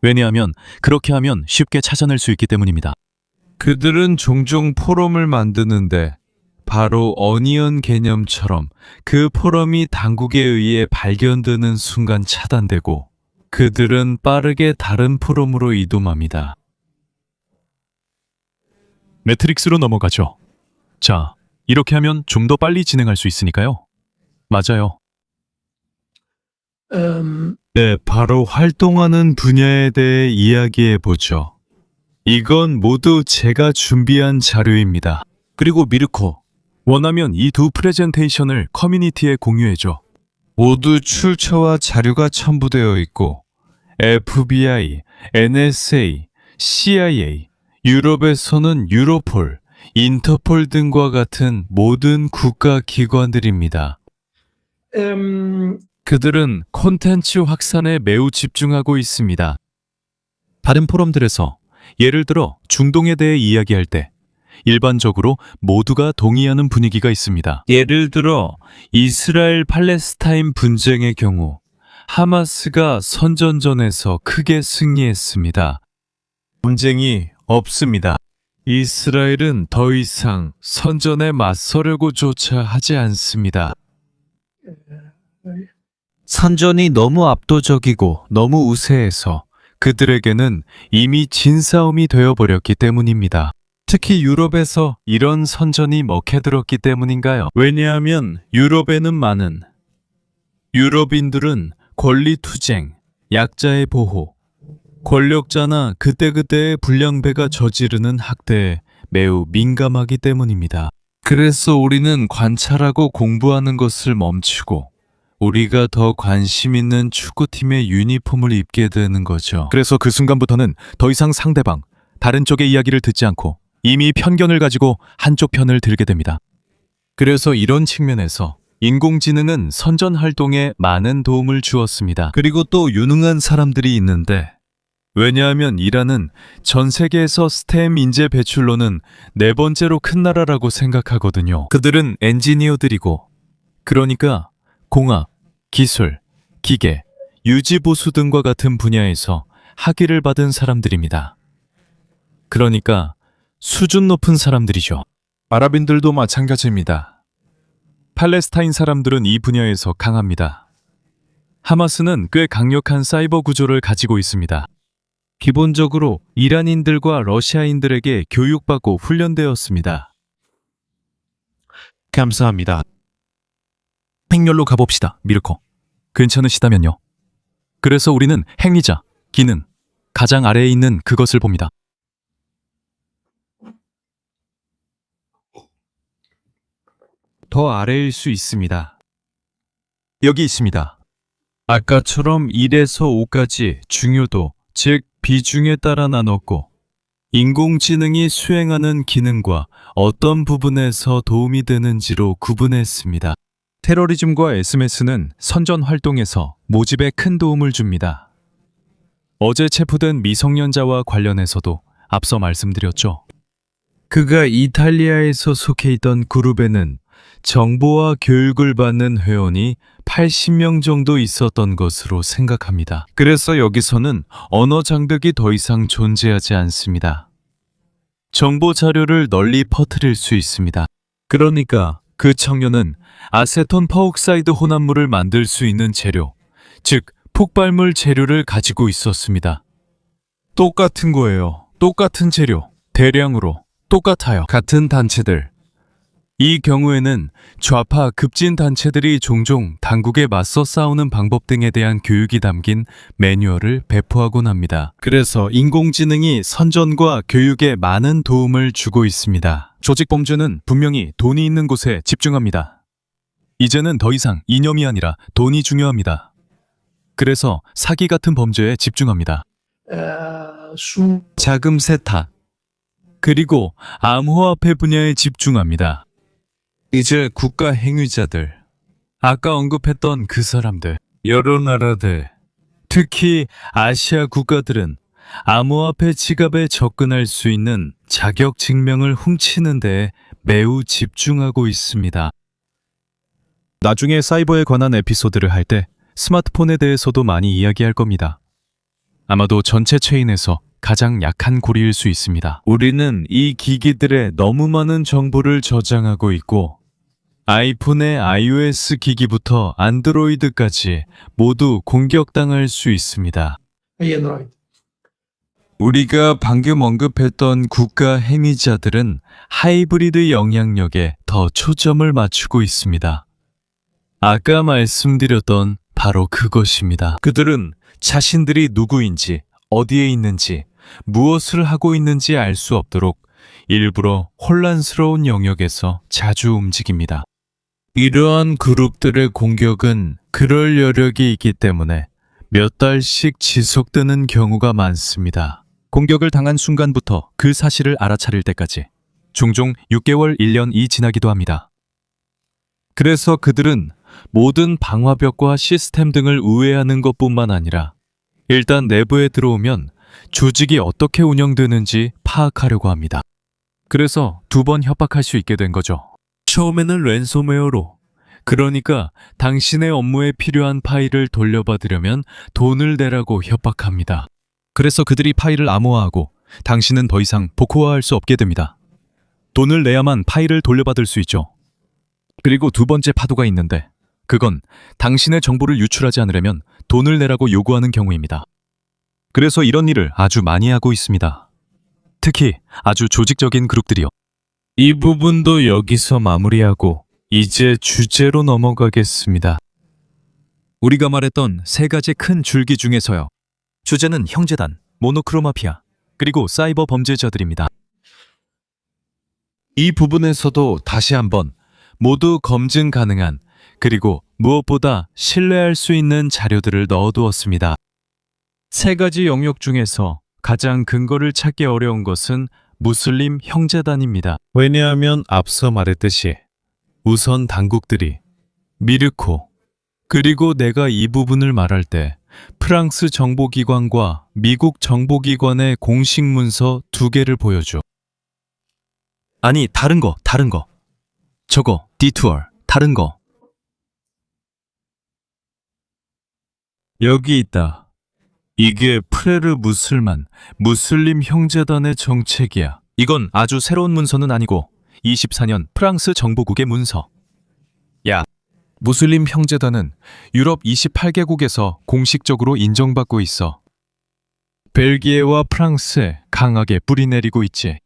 왜냐하면 그렇게 하면 쉽게 찾아낼 수 있기 때문입니다. 그들은 종종 포럼을 만드는데 바로 어니언 개념처럼 그 포럼이 당국에 의해 발견되는 순간 차단되고 그들은 빠르게 다른 포럼으로 이동합니다. 매트릭스로 넘어가죠. 자, 이렇게 하면 좀 더 빨리 진행할 수 있으니까요. 맞아요. 네, 바로 활동하는 분야에 대해 이야기해 보죠. 이건 모두 제가 준비한 자료입니다. 그리고 미르코, 원하면 이 두 프레젠테이션을 커뮤니티에 공유해줘. 모두 출처와 자료가 첨부되어 있고 FBI, NSA, CIA, 유럽에서는 유로폴, 인터폴 등과 같은 모든 국가 기관들입니다. 그들은 콘텐츠 확산에 매우 집중하고 있습니다. 다른 포럼들에서 예를 들어 중동에 대해 이야기할 때 일반적으로 모두가 동의하는 분위기가 있습니다. 예를 들어 이스라엘 팔레스타인 분쟁의 경우 하마스가 선전전에서 크게 승리했습니다. 분쟁이 없습니다. 이스라엘은 더 이상 선전에 맞서려고조차 하지 않습니다. 선전이 너무 압도적이고 너무 우세해서 그들에게는 이미 진 싸움이 되어버렸기 때문입니다. 특히 유럽에서 이런 선전이 먹혀들었기 때문인가요? 왜냐하면 유럽에는 많은 유럽인들은 권리투쟁, 약자의 보호, 권력자나 그때그때의 불량배가 저지르는 학대에 매우 민감하기 때문입니다. 그래서 우리는 관찰하고 공부하는 것을 멈추고 우리가 더 관심 있는 축구팀의 유니폼을 입게 되는 거죠. 그래서 그 순간부터는 더 이상 상대방, 다른 쪽의 이야기를 듣지 않고 이미 편견을 가지고 한쪽 편을 들게 됩니다. 그래서 이런 측면에서 인공지능은 선전 활동에 많은 도움을 주었습니다. 그리고 또 유능한 사람들이 있는데 왜냐하면 이란은 전 세계에서 스템 인재 배출로는 4번째로 큰 나라라고 생각하거든요. 그들은 엔지니어들이고 그러니까 공학, 기술, 기계, 유지보수 등과 같은 분야에서 학위를 받은 사람들입니다. 그러니까 수준 높은 사람들이죠. 아랍인들도 마찬가지입니다. 팔레스타인 사람들은 이 분야에서 강합니다. 하마스는 꽤 강력한 사이버 구조를 가지고 있습니다. 기본적으로 이란인들과 러시아인들에게 교육받고 훈련되었습니다. 감사합니다. 행렬로 가봅시다, 미르코. 괜찮으시다면요. 그래서 우리는 행위자, 기능, 가장 아래에 있는 그것을 봅니다. 더 아래일 수 있습니다. 여기 있습니다. 아까처럼 1에서 5까지 중요도, 즉 비중에 따라 나눴고 인공지능이 수행하는 기능과 어떤 부분에서 도움이 되는지로 구분했습니다. 테러리즘과 SMS는 선전 활동에서 모집에 큰 도움을 줍니다. 어제 체포된 미성년자와 관련해서도 앞서 말씀드렸죠. 그가 이탈리아에서 속해 있던 그룹에는 정보와 교육을 받는 회원이 80명 정도 있었던 것으로 생각합니다. 그래서 여기서는 언어 장벽이 더 이상 존재하지 않습니다. 정보 자료를 널리 퍼뜨릴 수 있습니다. 그러니까 그 청년은 아세톤 퍼옥사이드 혼합물을 만들 수 있는 재료, 즉 폭발물 재료를 가지고 있었습니다. 똑같은 거예요. 똑같은 재료, 대량으로, 똑같아요. 같은 단체들. 이 경우에는 좌파 급진 단체들이 종종 당국에 맞서 싸우는 방법 등에 대한 교육이 담긴 매뉴얼을 배포하곤 합니다. 그래서 인공지능이 선전과 교육에 많은 도움을 주고 있습니다. 조직 범죄는 분명히 돈이 있는 곳에 집중합니다. 이제는 더 이상 이념이 아니라 돈이 중요합니다. 그래서 사기 같은 범죄에 집중합니다. 자금 세탁, 그리고 암호화폐 분야에 집중합니다. 이제 국가 행위자들, 아까 언급했던 그 사람들, 여러 나라들, 특히 아시아 국가들은 암호화폐 지갑에 접근할 수 있는 자격 증명을 훔치는 데 매우 집중하고 있습니다. 나중에 사이버에 관한 에피소드를 할 때 스마트폰에 대해서도 많이 이야기할 겁니다. 아마도 전체 체인에서 가장 약한 고리일 수 있습니다. 우리는 이 기기들에 너무 많은 정보를 저장하고 있고 아이폰의 iOS 기기부터 안드로이드까지 모두 공격당할 수 있습니다. Android. 우리가 방금 언급했던 국가 행위자들은 하이브리드 영향력에 더 초점을 맞추고 있습니다. 아까 말씀드렸던 바로 그것입니다. 그들은 자신들이 누구인지, 어디에 있는지, 무엇을 하고 있는지 알 수 없도록 일부러 혼란스러운 영역에서 자주 움직입니다. 이러한 그룹들의 공격은 그럴 여력이 있기 때문에 몇 달씩 지속되는 경우가 많습니다. 공격을 당한 순간부터 그 사실을 알아차릴 때까지 종종 6개월, 1년이 지나기도 합니다. 그래서 그들은 모든 방화벽과 시스템 등을 우회하는 것뿐만 아니라 일단 내부에 들어오면 조직이 어떻게 운영되는지 파악하려고 합니다. 그래서 2번 협박할 수 있게 된 거죠. 처음에는 랜섬웨어로, 그러니까 당신의 업무에 필요한 파일을 돌려받으려면 돈을 내라고 협박합니다. 그래서 그들이 파일을 암호화하고 당신은 더 이상 복호화할 수 없게 됩니다. 돈을 내야만 파일을 돌려받을 수 있죠. 그리고 2번째 파도가 있는데 그건 당신의 정보를 유출하지 않으려면 돈을 내라고 요구하는 경우입니다. 그래서 이런 일을 아주 많이 하고 있습니다. 특히 아주 조직적인 그룹들이요. 이 부분도 여기서 마무리하고 이제 주제로 넘어가겠습니다. 우리가 말했던 3가지 큰 줄기 중에서요. 주제는 형제단, 모노크로마피아, 그리고 사이버 범죄자들입니다. 이 부분에서도 다시 한번 모두 검증 가능한, 그리고 무엇보다 신뢰할 수 있는 자료들을 넣어두었습니다. 3가지 영역 중에서 가장 근거를 찾기 어려운 것은 무슬림 형제단입니다. 왜냐하면 앞서 말했듯이 우선 당국들이 미르코, 그리고 내가 이 부분을 말할 때 프랑스 정보기관과 미국 정보기관의 공식 문서 2개를 보여줘. 아니, 다른 거. 저거, 디투얼, 다른 거. 여기 있다. 이게 프레르 무슬림 형제단의 정책이야. 이건 아주 새로운 문서는 아니고 24년 프랑스 정보국의 문서. 야, 무슬림 형제단은 유럽 28개국에서 공식적으로 인정받고 있어. 벨기에와 프랑스에 강하게 뿌리내리고 있지.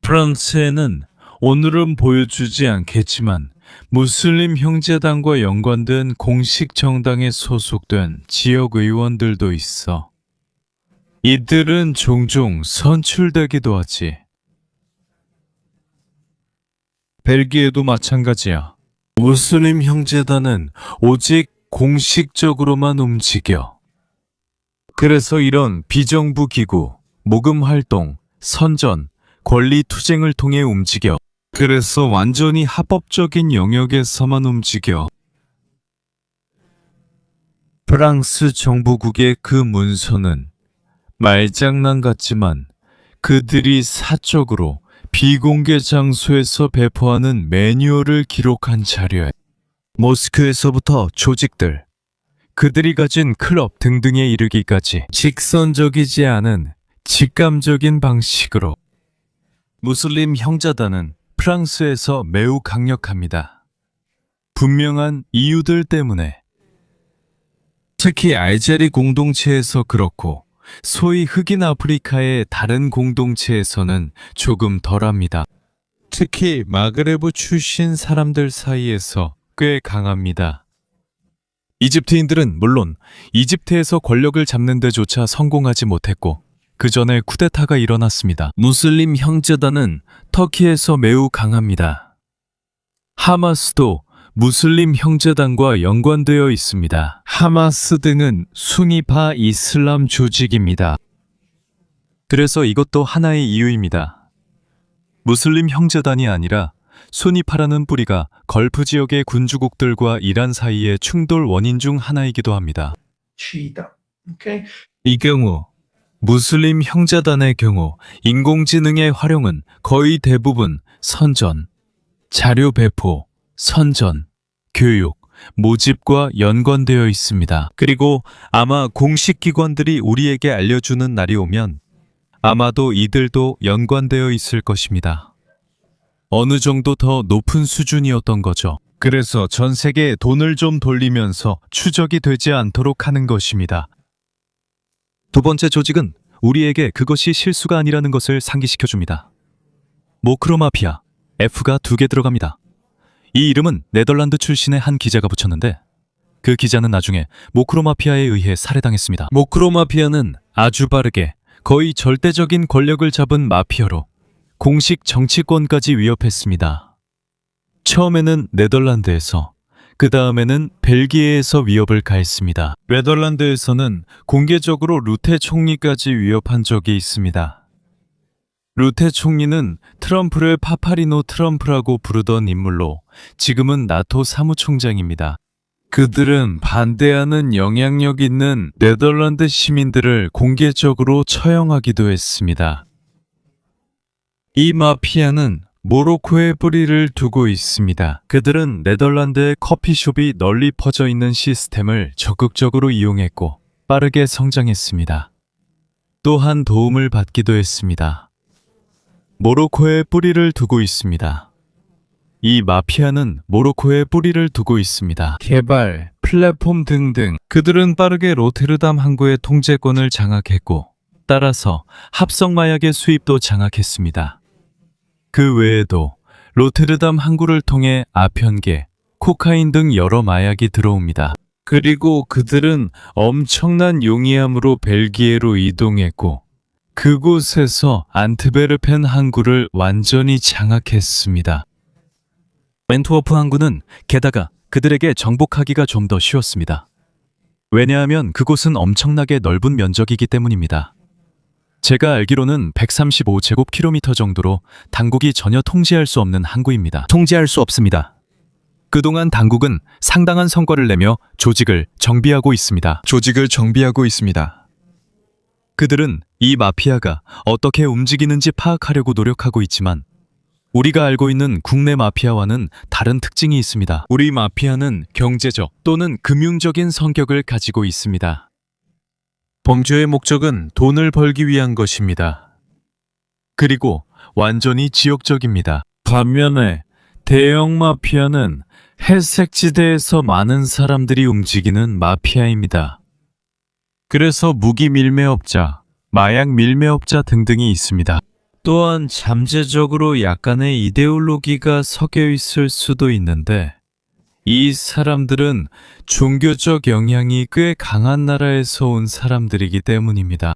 프랑스에는 오늘은 보여주지 않겠지만 무슬림 형제단과 연관된 공식 정당에 소속된 지역 의원들도 있어. 이들은 종종 선출되기도 하지. 벨기에도 마찬가지야. 무슬림 형제단은 오직 공식적으로만 움직여. 그래서 이런 비정부 기구, 모금 활동, 선전, 권리 투쟁을 통해 움직여. 그래서 완전히 합법적인 영역에서만 움직여. 프랑스 정보국의 그 문서는 말장난 같지만 그들이 사적으로 비공개 장소에서 배포하는 매뉴얼을 기록한 자료야. 모스크에서부터 조직들, 그들이 가진 클럽 등등에 이르기까지 직선적이지 않은 직감적인 방식으로. 무슬림 형제단은 프랑스에서 매우 강력합니다. 분명한 이유들 때문에. 특히 알제리 공동체에서 그렇고 소위 흑인 아프리카의 다른 공동체에서는 조금 덜합니다. 특히 마그레브 출신 사람들 사이에서 꽤 강합니다. 이집트인들은 물론 이집트에서 권력을 잡는 데조차 성공하지 못했고 그 전에 쿠데타가 일어났습니다. 무슬림 형제단은 터키에서 매우 강합니다. 하마스도 무슬림 형제단과 연관되어 있습니다. 하마스 등은 수니파 이슬람 조직입니다. 그래서 이것도 하나의 이유입니다. 무슬림 형제단이 아니라 수니파라는 뿌리가 걸프 지역의 군주국들과 이란 사이의 충돌 원인 중 하나이기도 합니다. Sciita. Ok? 이 경우 무슬림 형제단의 경우 인공지능의 활용은 거의 대부분 선전, 자료 배포, 선전, 교육, 모집과 연관되어 있습니다. 그리고 아마 공식 기관들이 우리에게 알려주는 날이 오면 아마도 이들도 연관되어 있을 것입니다. 어느 정도 더 높은 수준이었던 거죠. 그래서 전 세계에 돈을 좀 돌리면서 추적이 되지 않도록 하는 것입니다. 2번째 조직은 우리에게 그것이 실수가 아니라는 것을 상기시켜줍니다. 모크로마피아, F가 2개 들어갑니다. 이 이름은 네덜란드 출신의 한 기자가 붙였는데 그 기자는 나중에 모크로마피아에 의해 살해당했습니다. 모크로마피아는 아주 빠르게 거의 절대적인 권력을 잡은 마피아로 공식 정치권까지 위협했습니다. 처음에는 네덜란드에서, 그 다음에는 벨기에에서 위협을 가했습니다. 네덜란드에서는 공개적으로 루테 총리까지 위협한 적이 있습니다. 루테 총리는 트럼프를 파파리노 트럼프라고 부르던 인물로 지금은 나토 사무총장입니다. 그들은 반대하는 영향력 있는 네덜란드 시민들을 공개적으로 처형하기도 했습니다. 이 마피아는 모로코에 뿌리를 두고 있습니다. 그들은 네덜란드의 커피숍이 널리 퍼져 있는 시스템을 적극적으로 이용했고 빠르게 성장했습니다. 또한 도움을 받기도 했습니다. 모로코에 뿌리를 두고 있습니다. 이 마피아는 모로코에 뿌리를 두고 있습니다. 개발, 플랫폼 등등. 그들은 빠르게 로테르담 항구의 통제권을 장악했고 따라서 합성 마약의 수입도 장악했습니다. 그 외에도 로테르담 항구를 통해 아편계, 코카인 등 여러 마약이 들어옵니다. 그리고 그들은 엄청난 용이함으로 벨기에로 이동했고 그곳에서 안트베르펜 항구를 완전히 장악했습니다. 웬트워프 항구는 게다가 그들에게 정복하기가 좀 더 쉬웠습니다. 왜냐하면 그곳은 엄청나게 넓은 면적이기 때문입니다. 제가 알기로는 135제곱킬로미터 정도로 당국이 전혀 통제할 수 없는 항구입니다. 통제할 수 없습니다. 그동안 당국은 상당한 성과를 내며 조직을 정비하고 있습니다. 그들은 이 마피아가 어떻게 움직이는지 파악하려고 노력하고 있지만 우리가 알고 있는 국내 마피아와는 다른 특징이 있습니다. 우리 마피아는 경제적 또는 금융적인 성격을 가지고 있습니다. 범죄의 목적은 돈을 벌기 위한 것입니다. 그리고 완전히 지역적입니다. 반면에 대형 마피아는 회색지대에서 많은 사람들이 움직이는 마피아입니다. 그래서 무기 밀매업자, 마약 밀매업자 등등이 있습니다. 또한 잠재적으로 약간의 이데올로기가 섞여 있을 수도 있는데 이 사람들은 종교적 영향이 꽤 강한 나라에서 온 사람들이기 때문입니다.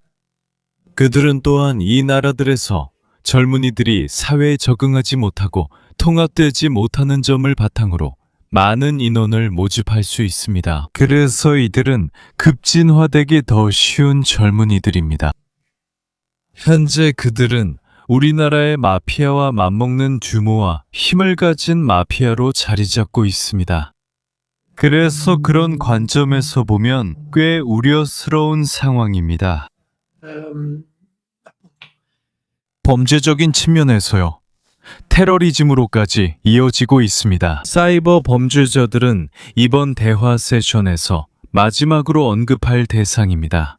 그들은 또한 이 나라들에서 젊은이들이 사회에 적응하지 못하고 통합되지 못하는 점을 바탕으로 많은 인원을 모집할 수 있습니다. 그래서 이들은 급진화되기 더 쉬운 젊은이들입니다. 현재 그들은 우리나라의 마피아와 맞먹는 규모와 힘을 가진 마피아로 자리 잡고 있습니다. 그래서 그런 관점에서 보면 꽤 우려스러운 상황입니다. 범죄적인 측면에서요. 테러리즘으로까지 이어지고 있습니다. 사이버 범죄자들은 이번 대화 세션에서 마지막으로 언급할 대상입니다.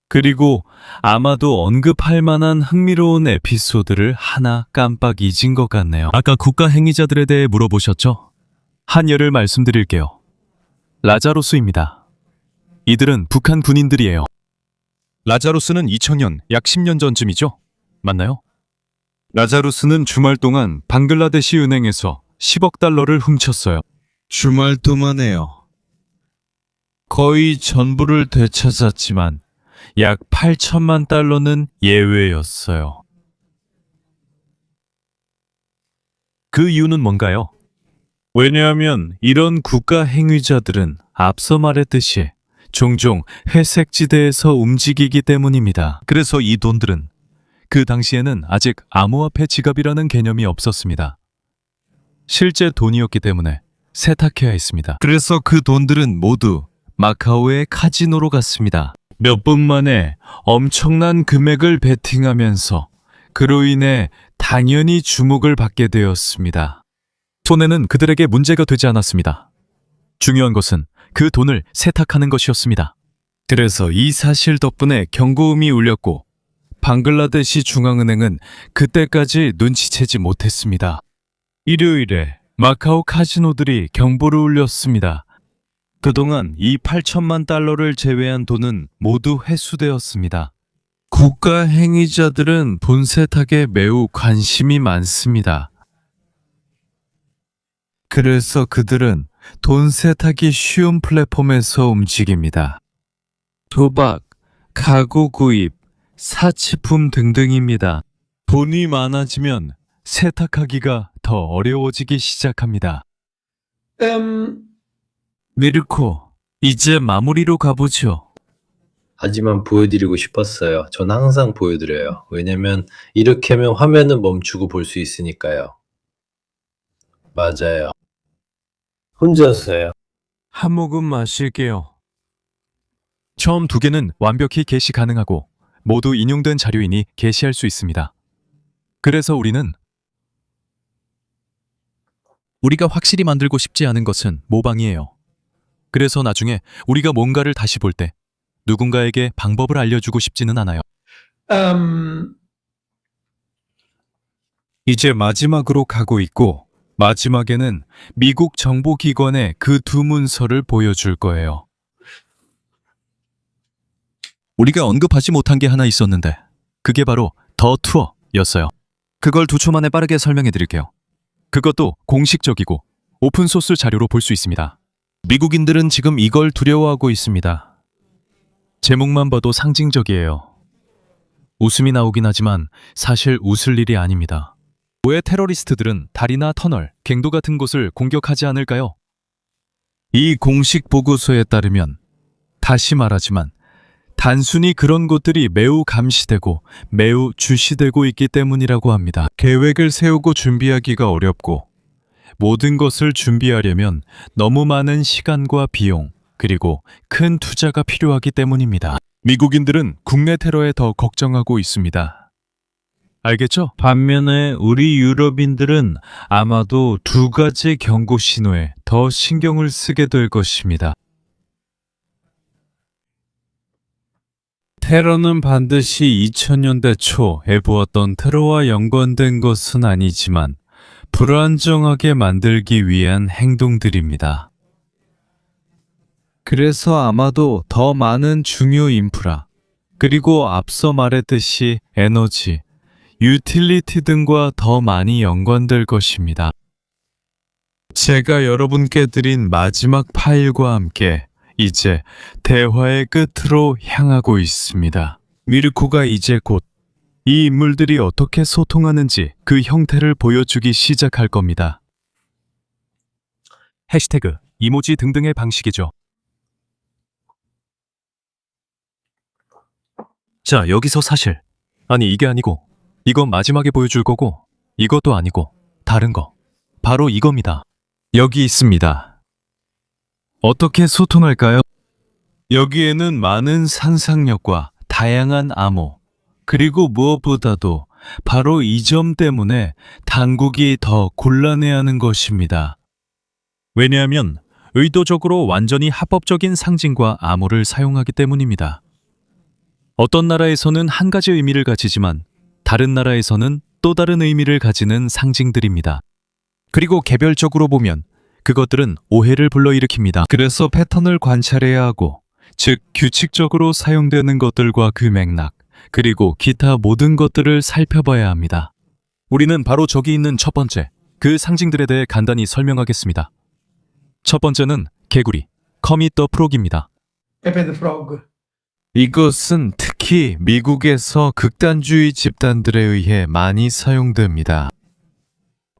그리고 아마도 언급할 만한 흥미로운 에피소드를 하나 깜빡 잊은 것 같네요. 아까 국가 행위자들에 대해 물어보셨죠? 한 예를 말씀드릴게요. 라자로스입니다. 이들은 북한 군인들이에요. 라자로스는 2000년, 약 10년 전쯤이죠? 맞나요? 라자루스는 주말 동안 방글라데시 은행에서 10억 달러를 훔쳤어요. 주말 동안에요. 거의 전부를 되찾았지만 약 8천만 달러는 예외였어요. 그 이유는 뭔가요? 왜냐하면 이런 국가 행위자들은 앞서 말했듯이 종종 회색지대에서 움직이기 때문입니다. 그래서 이 돈들은 그 당시에는 아직 암호화폐 지갑이라는 개념이 없었습니다. 실제 돈이었기 때문에 세탁해야 했습니다. 그래서 그 돈들은 모두 마카오의 카지노로 갔습니다. 몇 분 만에 엄청난 금액을 베팅하면서 그로 인해 당연히 주목을 받게 되었습니다. 손해는 그들에게 문제가 되지 않았습니다. 중요한 것은 그 돈을 세탁하는 것이었습니다. 그래서 이 사실 덕분에 경고음이 울렸고 방글라데시 중앙은행은 그때까지 눈치채지 못했습니다. 일요일에 마카오 카지노들이 경보를 울렸습니다. 그동안 이 8천만 달러를 제외한 돈은 모두 회수되었습니다. 국가 행위자들은 돈 세탁에 매우 관심이 많습니다. 그래서 그들은 돈 세탁이 쉬운 플랫폼에서 움직입니다. 도박, 가구 구입, 사치품 등등입니다. 돈이 많아지면 세탁하기가 더 어려워지기 시작합니다. 미르코, 이제 마무리로 가보죠. 하지만 보여드리고 싶었어요. 전 항상 보여드려요. 왜냐면 이렇게 하면 화면은 멈추고 볼 수 있으니까요. 맞아요. 혼자서요. 한 모금 마실게요. 처음 두 개는 완벽히 게시 가능하고 모두 인용된 자료이니 게시할 수 있습니다. 그래서 우리가 확실히 만들고 싶지 않은 것은 모방이에요. 그래서 나중에 우리가 뭔가를 다시 볼 때 누군가에게 방법을 알려주고 싶지는 않아요. 이제 마지막으로 가고 있고 마지막에는 미국 정보기관의 그 두 문서를 보여줄 거예요. 우리가 언급하지 못한 게 하나 있었는데 그게 바로 더 투어였어요. 그걸 2초 만에 빠르게 설명해 드릴게요. 그것도 공식적이고 오픈소스 자료로 볼 수 있습니다. 미국인들은 지금 이걸 두려워하고 있습니다. 제목만 봐도 상징적이에요. 웃음이 나오긴 하지만 사실 웃을 일이 아닙니다. 왜 테러리스트들은 다리나 터널, 갱도 같은 곳을 공격하지 않을까요? 이 공식 보고서에 따르면 다시 말하지만 단순히 그런 곳들이 매우 감시되고 매우 주시되고 있기 때문이라고 합니다. 계획을 세우고 준비하기가 어렵고 모든 것을 준비하려면 너무 많은 시간과 비용 그리고 큰 투자가 필요하기 때문입니다. 미국인들은 국내 테러에 더 걱정하고 있습니다. 알겠죠? 반면에 우리 유럽인들은 아마도 두 가지 경고 신호에 더 신경을 쓰게 될 것입니다. 테러는 반드시 2000년대 초에 보았던 테러와 연관된 것은 아니지만 불안정하게 만들기 위한 행동들입니다. 그래서 아마도 더 많은 중요 인프라, 그리고 앞서 말했듯이 에너지, 유틸리티 등과 더 많이 연관될 것입니다. 제가 여러분께 드린 마지막 파일과 함께 이제 대화의 끝으로 향하고 있습니다. 미르코가 이제 곧 이 인물들이 어떻게 소통하는지 그 형태를 보여주기 시작할 겁니다. 해시태그, 이모지 등등의 방식이죠. 자, 여기서 사실. 아니, 이게 아니고 이건 마지막에 보여줄 거고 이것도 아니고 다른 거. 바로 이겁니다. 여기 있습니다. 어떻게 소통할까요? 여기에는 많은 상상력과 다양한 암호, 그리고 무엇보다도 바로 이 점 때문에 당국이 더 곤란해하는 것입니다. 왜냐하면 의도적으로 완전히 합법적인 상징과 암호를 사용하기 때문입니다. 어떤 나라에서는 한 가지 의미를 가지지만 다른 나라에서는 또 다른 의미를 가지는 상징들입니다. 그리고 개별적으로 보면 그것들은 오해를 불러일으킵니다. 그래서 패턴을 관찰해야 하고, 즉 규칙적으로 사용되는 것들과 그 맥락, 그리고 기타 모든 것들을 살펴봐야 합니다. 우리는 바로 저기 있는 첫 번째, 그 상징들에 대해 간단히 설명하겠습니다. 첫 번째는 개구리, 커밋 더 프록입니다. Pepe the Frog. 이것은 특히 미국에서 극단주의 집단들에 의해 많이 사용됩니다.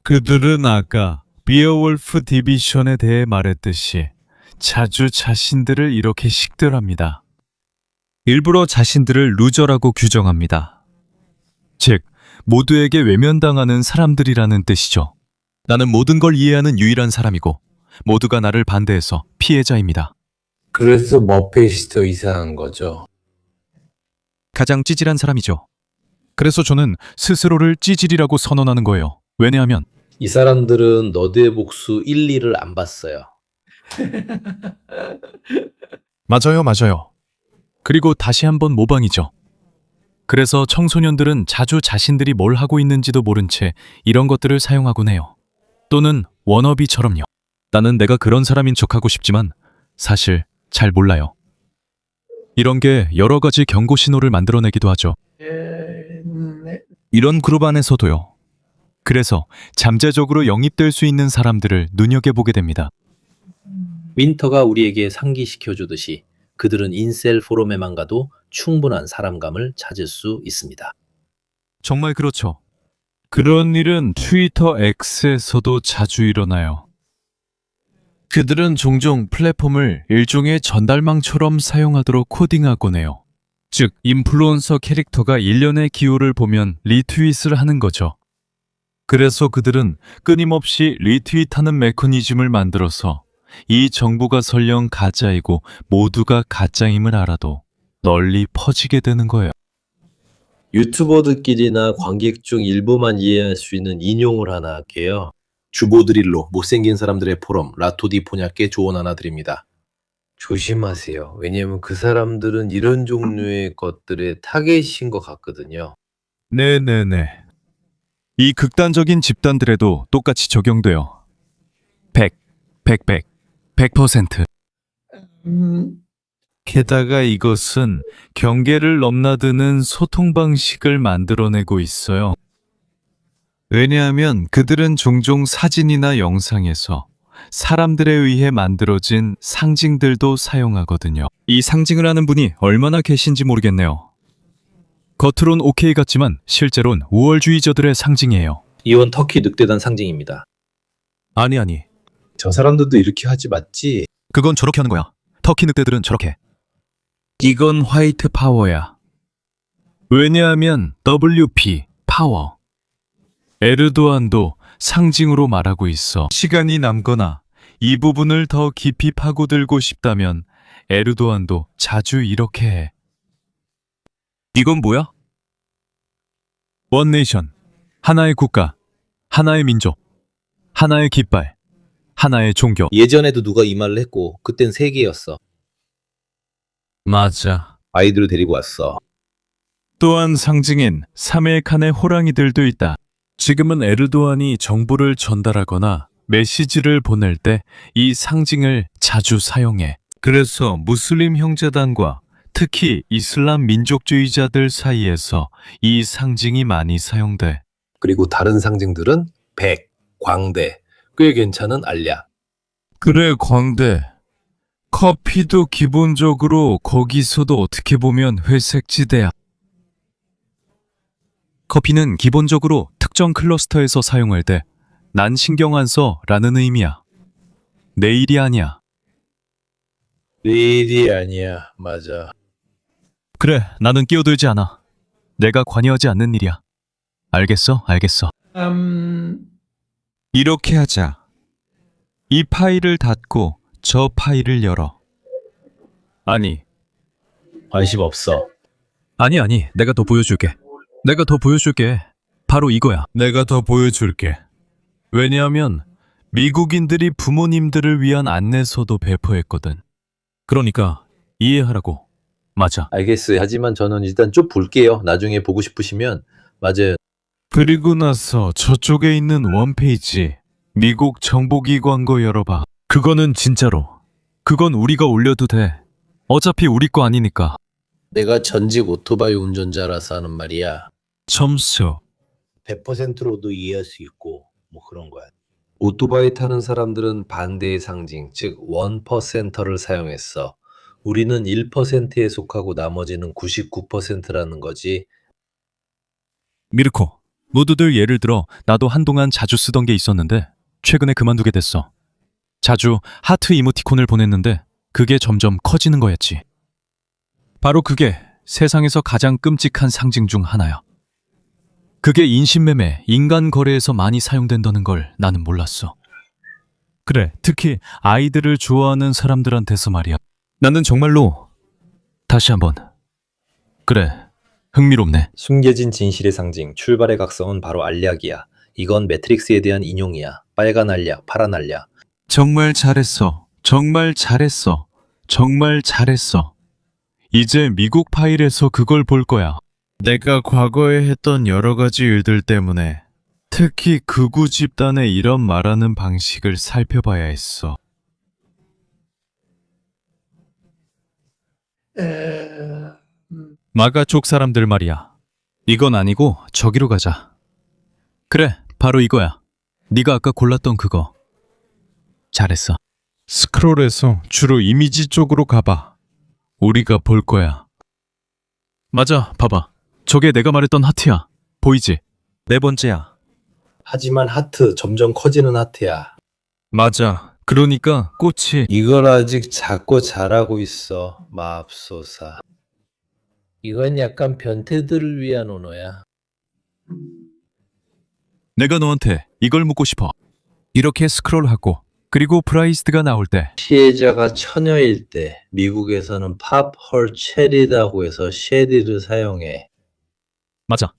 그들은 아까 비어월프 디비션에 대해 말했듯이 자주 자신들을 이렇게 식별합니다. 일부러 자신들을 루저라고 규정합니다. 즉, 모두에게 외면당하는 사람들이라는 뜻이죠. 나는 모든 걸 이해하는 유일한 사람이고 모두가 나를 반대해서 피해자입니다. 그래서 머펫이 더 이상한 거죠. 가장 찌질한 사람이죠. 그래서 저는 스스로를 찌질이라고 선언하는 거예요. 왜냐하면 이 사람들은 너드의 복수 1, 2를 안 봤어요. 맞아요. 그리고 다시 한번 모방이죠. 그래서 청소년들은 자주 자신들이 뭘 하고 있는지도 모른 채 이런 것들을 사용하곤 해요. 또는 워너비처럼요. 나는 내가 그런 사람인 척하고 싶지만 사실 잘 몰라요. 이런 게 여러 가지 경고 신호를 만들어내기도 하죠. 이런 그룹 안에서도요. 그래서 잠재적으로 영입될 수 있는 사람들을 눈여겨보게 됩니다. 윈터가 우리에게 상기시켜주듯이 그들은 인셀 포럼에만 가도 충분한 사람감을 찾을 수 있습니다. 정말 그렇죠. 그런 일은 트위터 X에서도 자주 일어나요. 그들은 종종 플랫폼을 일종의 전달망처럼 사용하도록 코딩하곤 해요. 즉 인플루언서 캐릭터가 일련의 기호를 보면 리트윗을 하는 거죠. 그래서 그들은 끊임없이 리트윗하는 메커니즘을 만들어서 이 정보가 설령 가짜이고 모두가 가짜임을 알아도 널리 퍼지게 되는 거예요. 유튜버들끼리나 관객 중 일부만 이해할 수 있는 인용을 하나 할게요. 주보드릴로 못생긴 사람들의 포럼 라토디 포냐께 조언 하나 드립니다. 조심하세요. 왜냐면 그 사람들은 이런 종류의 것들의 타겟인 것 같거든요. 네네네. 이 극단적인 집단들에도 똑같이 적용돼요. 100%. 게다가 이것은 경계를 넘나드는 소통 방식을 만들어내고 있어요. 왜냐하면 그들은 종종 사진이나 영상에서 사람들에 의해 만들어진 상징들도 사용하거든요. 이 상징을 하는 분이 얼마나 계신지 모르겠네요. 겉으론 오케이 같지만 실제로는 우월주의자들의 상징이에요. 이원 터키 늑대단 상징입니다. 아니. 저 사람들도 이렇게 하지 맞지? 그건 저렇게 하는 거야. 터키 늑대들은 저렇게. 이건 화이트 파워야. 왜냐하면 WP, 파워. 에르도안도 상징으로 말하고 있어. 시간이 남거나 이 부분을 더 깊이 파고들고 싶다면 에르도안도 자주 이렇게 해. 이건 뭐야? 원 네이션, 하나의 국가, 하나의 민족, 하나의 깃발, 하나의 종교. 예전에도 누가 이 말을 했고 그땐 세 개였어. 맞아. 아이들을 데리고 왔어. 또한 상징인 3일 칸의 호랑이들도 있다. 지금은 에르도안이 정보를 전달하거나 메시지를 보낼 때 이 상징을 자주 사용해. 그래서 무슬림 형제단과 특히 이슬람 민족주의자들 사이에서 이 상징이 많이 사용돼. 그리고 다른 상징들은 백, 광대, 꽤 괜찮은 알약. 그래, 광대. 커피도 기본적으로 거기서도 어떻게 보면 회색지대야. 커피는 기본적으로 특정 클러스터에서 사용할 때 난 신경 안 써라는 의미야. 내 일이 아니야. 일이 아니야. 맞아. 그래, 나는 끼어들지 않아. 내가 관여하지 않는 일이야. 알겠어? 이렇게 하자. 이 파일을 닫고 저 파일을 열어. 아니. 관심 없어. 아니. 내가 더 보여줄게. 바로 이거야. 내가 더 보여줄게. 왜냐하면 미국인들이 부모님들을 위한 안내서도 배포했거든. 그러니까 이해하라고. 맞아. 알겠어요. 하지만 저는 일단 좀 볼게요. 나중에 보고 싶으시면. 맞아요. 그리고 나서 저쪽에 있는 원페이지 미국 정보기 광고 열어봐. 그거는 진짜로. 그건 우리가 올려도 돼. 어차피 우리 거 아니니까. 내가 전직 오토바이 운전자라서 하는 말이야. 점수. 100%로도 이해할 수 있고 뭐 그런 거야. 오토바이 타는 사람들은 반대의 상징, 즉 1%를 사용했어. 우리는 1%에 속하고 나머지는 99%라는 거지. 미르코, 모두들 예를 들어 나도 한동안 자주 쓰던 게 있었는데 최근에 그만두게 됐어. 자주 하트 이모티콘을 보냈는데 그게 점점 커지는 거였지. 바로 그게 세상에서 가장 끔찍한 상징 중 하나야. 그게 인신매매, 인간 거래에서 많이 사용된다는 걸 나는 몰랐어. 그래, 특히 아이들을 좋아하는 사람들한테서 말이야. 나는 정말로 다시 한번. 그래, 흥미롭네. 숨겨진 진실의 상징, 출발의 각성은 바로 알약이야. 이건 매트릭스에 대한 인용이야. 빨간 알약, 파란 알약. 정말 잘했어. 이제 미국 파일에서 그걸 볼 거야. 내가 과거에 했던 여러 가지 일들 때문에 특히 극우 집단의 이런 말하는 방식을 살펴봐야 했어. 마가 쪽 사람들 말이야. 이건 아니고 저기로 가자. 그래, 바로 이거야. 네가 아까 골랐던 그거. 잘했어. 스크롤에서 주로 이미지 쪽으로 가봐. 우리가 볼 거야. 맞아, 봐봐. 저게 내가 말했던 하트야. 보이지? 네 번째야. 하지만 하트, 점점 커지는 하트야. 맞아. 그러니까 꽃이 이걸 아직 자꾸 잘하고 있어. 맙소사. 이건 약간 변태들을 위한 언어야. 내가 너한테 이걸 묻고 싶어. 이렇게 스크롤하고 그리고 프라이스드가 나올 때 피해자가 처녀일 때 미국에서는 pop her cherry라고 해서 쉐리를 사용해. 맞아.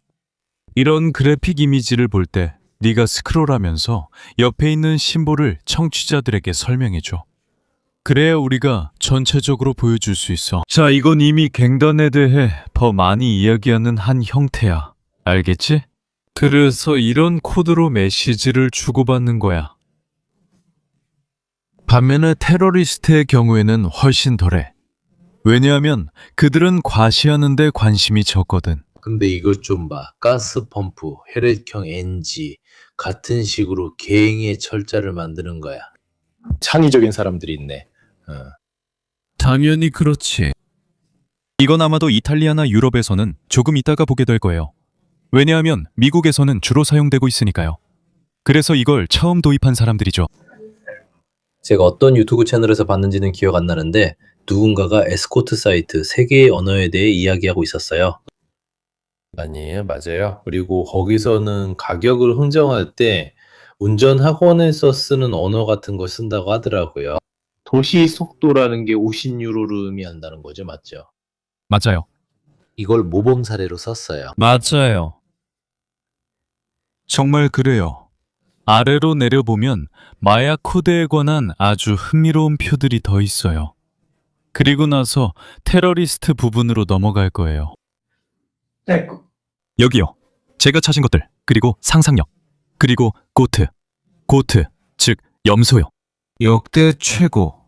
이런 그래픽 이미지를 볼 때 네가 스크롤하면서 옆에 있는 심볼을 청취자들에게 설명해줘. 그래야 우리가 전체적으로 보여줄 수 있어. 자, 이건 이미 갱단에 대해 더 많이 이야기하는 한 형태야. 알겠지? 그래서 이런 코드로 메시지를 주고받는 거야. 반면에 테러리스트의 경우에는 훨씬 덜해. 왜냐하면 그들은 과시하는 데 관심이 적거든. 근데 이것 좀 봐. 가스펌프, 혈액형 NG 같은 식으로 개행의 철자를 만드는 거야. 창의적인 사람들이 있네. 당연히 그렇지. 이건 아마도 이탈리아나 유럽에서는 조금 이따가 보게 될 거예요. 왜냐하면 미국에서는 주로 사용되고 있으니까요. 그래서 이걸 처음 도입한 사람들이죠. 제가 어떤 유튜브 채널에서 봤는지는 기억 안 나는데 누군가가 에스코트 사이트 3개의 언어에 대해 이야기하고 있었어요. 아니에요, 맞아요. 그리고 거기서는 가격을 흥정할 때 운전 학원에서 쓰는 언어 같은 걸 쓴다고 하더라고요. 도시 속도라는 게 50유로를 의미한다는 거죠, 맞죠? 맞아요. 이걸 모범 사례로 썼어요. 맞아요. 정말 그래요. 아래로 내려보면 마약 코드에 관한 아주 흥미로운 표들이 더 있어요. 그리고 나서 테러리스트 부분으로 넘어갈 거예요. Ecco, 여기요. 제가 찾은 것들, 그리고 상상력, 그리고 고트, 즉 염소요. 역대 최고.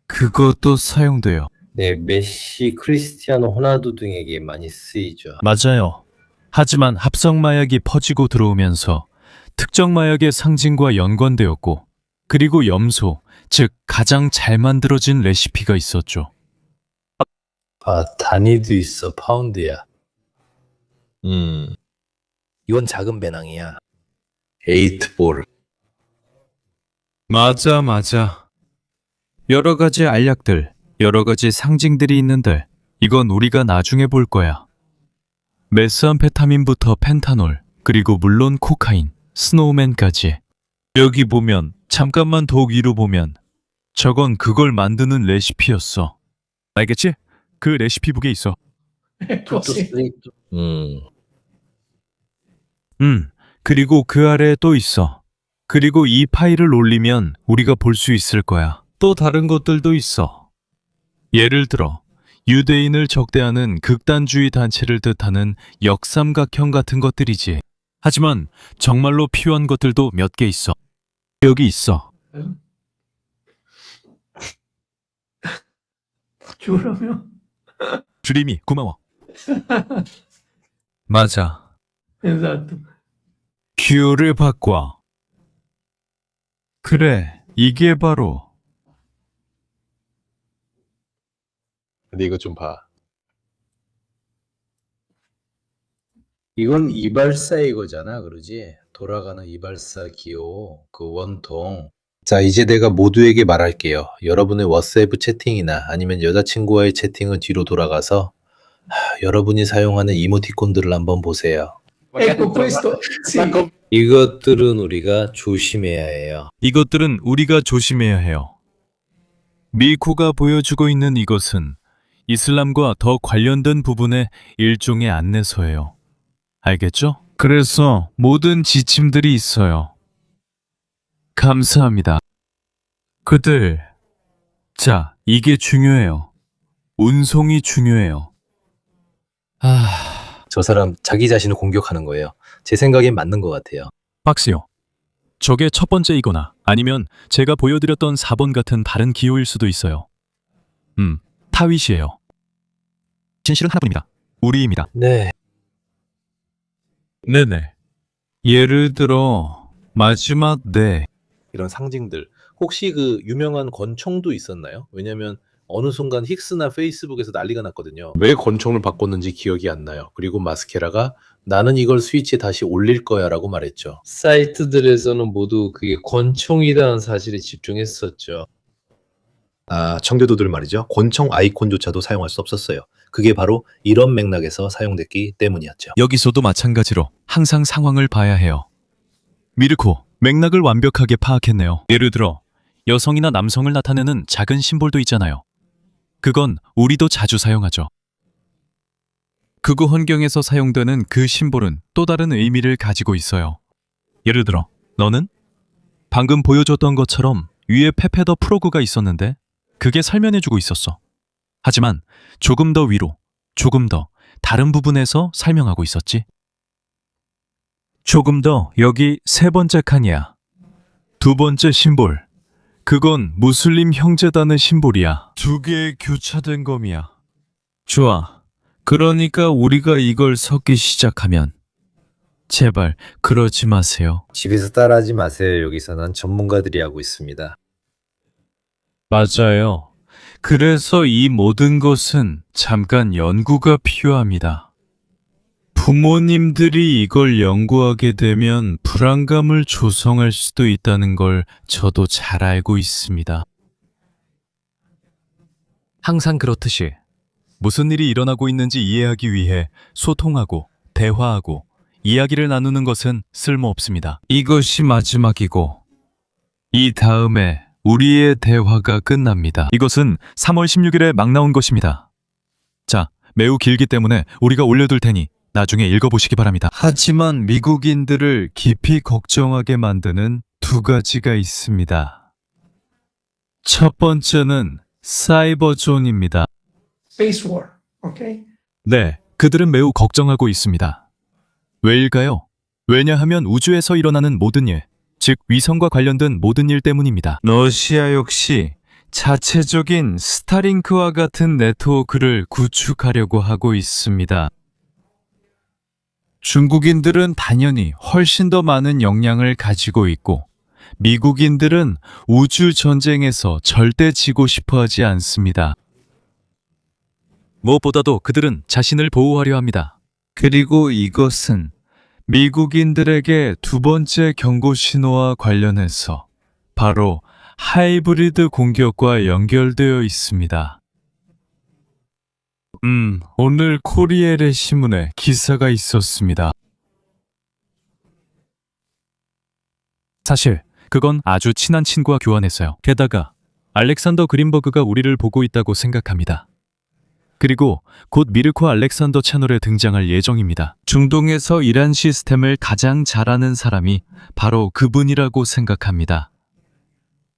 그것도 사용돼요. 네, 메시, 크리스티아노 호나우두 등에게 많이 쓰이죠. 맞아요. 하지만 합성 마약이 퍼지고 들어오면서 특정 마약의 상징과 연관되었고, 그리고 염소, 즉 가장 잘 만들어진 레시피가 있었죠. 아, 단위도 있어, 파운드야. 이건 작은 배낭이야. 8볼. 맞아. 여러 가지 알약들, 여러 가지 상징들이 있는데 이건 우리가 나중에 볼 거야. 메스암페타민부터 펜타놀, 그리고 물론 코카인, 스노우맨까지. 여기 보면, 잠깐만 더 위로 보면 저건 그걸 만드는 레시피였어. 알겠지? 그 레시피북에 있어. ecco sì. 그리고 그 아래에 또 있어. 그리고 이 파일을 올리면 우리가 볼 수 있을 거야. 또 다른 것들도 있어. 예를 들어 유대인을 적대하는 극단주의 단체를 뜻하는 역삼각형 같은 것들이지. 하지만 정말로 필요한 것들도 몇 개 있어. 여기 있어. Giurami. 주림이 고마워. 맞아. Esatto. 큐를 바꿔. 그래, 이게 바로. 근데 이거 좀 봐. 이건 이발사 이거잖아, 그러지? 돌아가는 이발사 기호, 그 원통. 자, 이제 내가 모두에게 말할게요. 여러분의 왓츠앱 채팅이나 아니면 여자친구와의 채팅은 뒤로 돌아가서 여러분이 사용하는 이모티콘들을 한번 보세요. Ecco questo, sì. 이것들은 우리가 조심해야 해요. 이것들은 우리가 조심해야 해요. 미코가 보여주고 있는 이것은 이슬람과 더 관련된 부분의 일종의 안내서예요. 알겠죠? 그래서 모든 지침들이 있어요. 감사합니다. 그들, 자, 이게 중요해요. 운송이 중요해요. 저 사람 자기 자신을 공격하는 거예요. 제 생각엔 맞는 것 같아요. 박스요. 저게 첫 번째이거나 아니면 제가 보여드렸던 4번 같은 다른 기호일 수도 있어요. 타윗이에요. 진실은 하나뿐입니다. 우리입니다. 네. 네네. 예를 들어 마지막 네. 이런 상징들. 혹시 그 유명한 권총도 있었나요? 왜냐면 어느 순간 힉스나 페이스북에서 난리가 났거든요. 왜 권총을 바꿨는지 기억이 안 나요. 그리고 마스케라가 나는 이걸 스위치에 다시 올릴 거야 라고 말했죠. 사이트들에서는 모두 그게 권총이라는 사실에 집중했었죠. 청교도들 말이죠. 권총 아이콘조차도 사용할 수 없었어요. 그게 바로 이런 맥락에서 사용됐기 때문이었죠. 여기서도 마찬가지로 항상 상황을 봐야 해요. 미르코, 맥락을 완벽하게 파악했네요. 예를 들어 여성이나 남성을 나타내는 작은 심볼도 있잖아요. 그건 우리도 자주 사용하죠. 극우 환경에서 사용되는 그 심볼은 또 다른 의미를 가지고 있어요. 예를 들어 너는? 방금 보여줬던 것처럼 위에 페페 더 프로그가 있었는데 그게 설명해주고 있었어. 하지만 조금 더 위로, 조금 더 다른 부분에서 설명하고 있었지. 조금 더 여기 세 번째 칸이야. 두 번째 심볼. 그건 무슬림 형제단의 심볼이야. 두 개의 교차된 검이야. 좋아. 그러니까 우리가 이걸 섞기 시작하면 제발 그러지 마세요. 집에서 따라하지 마세요. 여기서는 전문가들이 하고 있습니다. 맞아요. 그래서 이 모든 것은 잠깐 연구가 필요합니다. 부모님들이 이걸 연구하게 되면 불안감을 조성할 수도 있다는 걸 저도 잘 알고 있습니다. 항상 그렇듯이 무슨 일이 일어나고 있는지 이해하기 위해 소통하고 대화하고 이야기를 나누는 것은 쓸모없습니다. 이것이 마지막이고 이 다음에 우리의 대화가 끝납니다. 이것은 3월 16일에 막 나온 것입니다. 자, 매우 길기 때문에 우리가 올려둘 테니 나중에 읽어보시기 바랍니다. 하지만 미국인들을 깊이 걱정하게 만드는 두 가지가 있습니다. 첫 번째는 사이버존입니다. Space war. Okay? 네, 그들은 매우 걱정하고 있습니다. 왜일까요? 왜냐하면 우주에서 일어나는 모든 일, 즉 위성과 관련된 모든 일 때문입니다. 러시아 역시 자체적인 스타링크와 같은 네트워크를 구축하려고 하고 있습니다. 중국인들은 당연히 훨씬 더 많은 역량을 가지고 있고 미국인들은 우주 전쟁에서 절대 지고 싶어 하지 않습니다. 무엇보다도 그들은 자신을 보호하려 합니다. 그리고 이것은 미국인들에게 두 번째 경고 신호와 관련해서 바로 하이브리드 공격과 연결되어 있습니다. 오늘 코리엘의 신문에 기사가 있었습니다. 사실 그건 아주 친한 친구와 교환했어요. 게다가 알렉산더 그린버그가 우리를 보고 있다고 생각합니다. 그리고 곧 미르코 알렉산더 채널에 등장할 예정입니다. 중동에서 이란 시스템을 가장 잘하는 사람이 바로 그분이라고 생각합니다.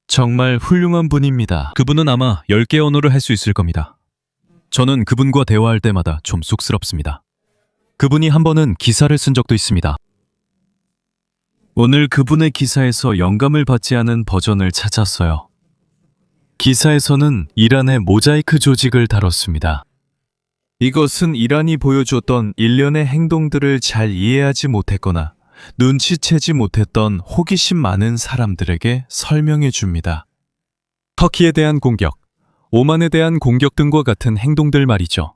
정말 훌륭한 분입니다. 그분은 아마 10개 언어를 할 수 있을 겁니다. 저는 그분과 대화할 때마다 좀 쑥스럽습니다. 그분이 한 번은 기사를 쓴 적도 있습니다. 오늘 그분의 기사에서 영감을 받지 않은 버전을 찾았어요. 기사에서는 이란의 모자이크 조직을 다뤘습니다. 이것은 이란이 보여줬던 일련의 행동들을 잘 이해하지 못했거나 눈치채지 못했던 호기심 많은 사람들에게 설명해 줍니다. 터키에 대한 공격, 오만에 대한 공격 등과 같은 행동들 말이죠.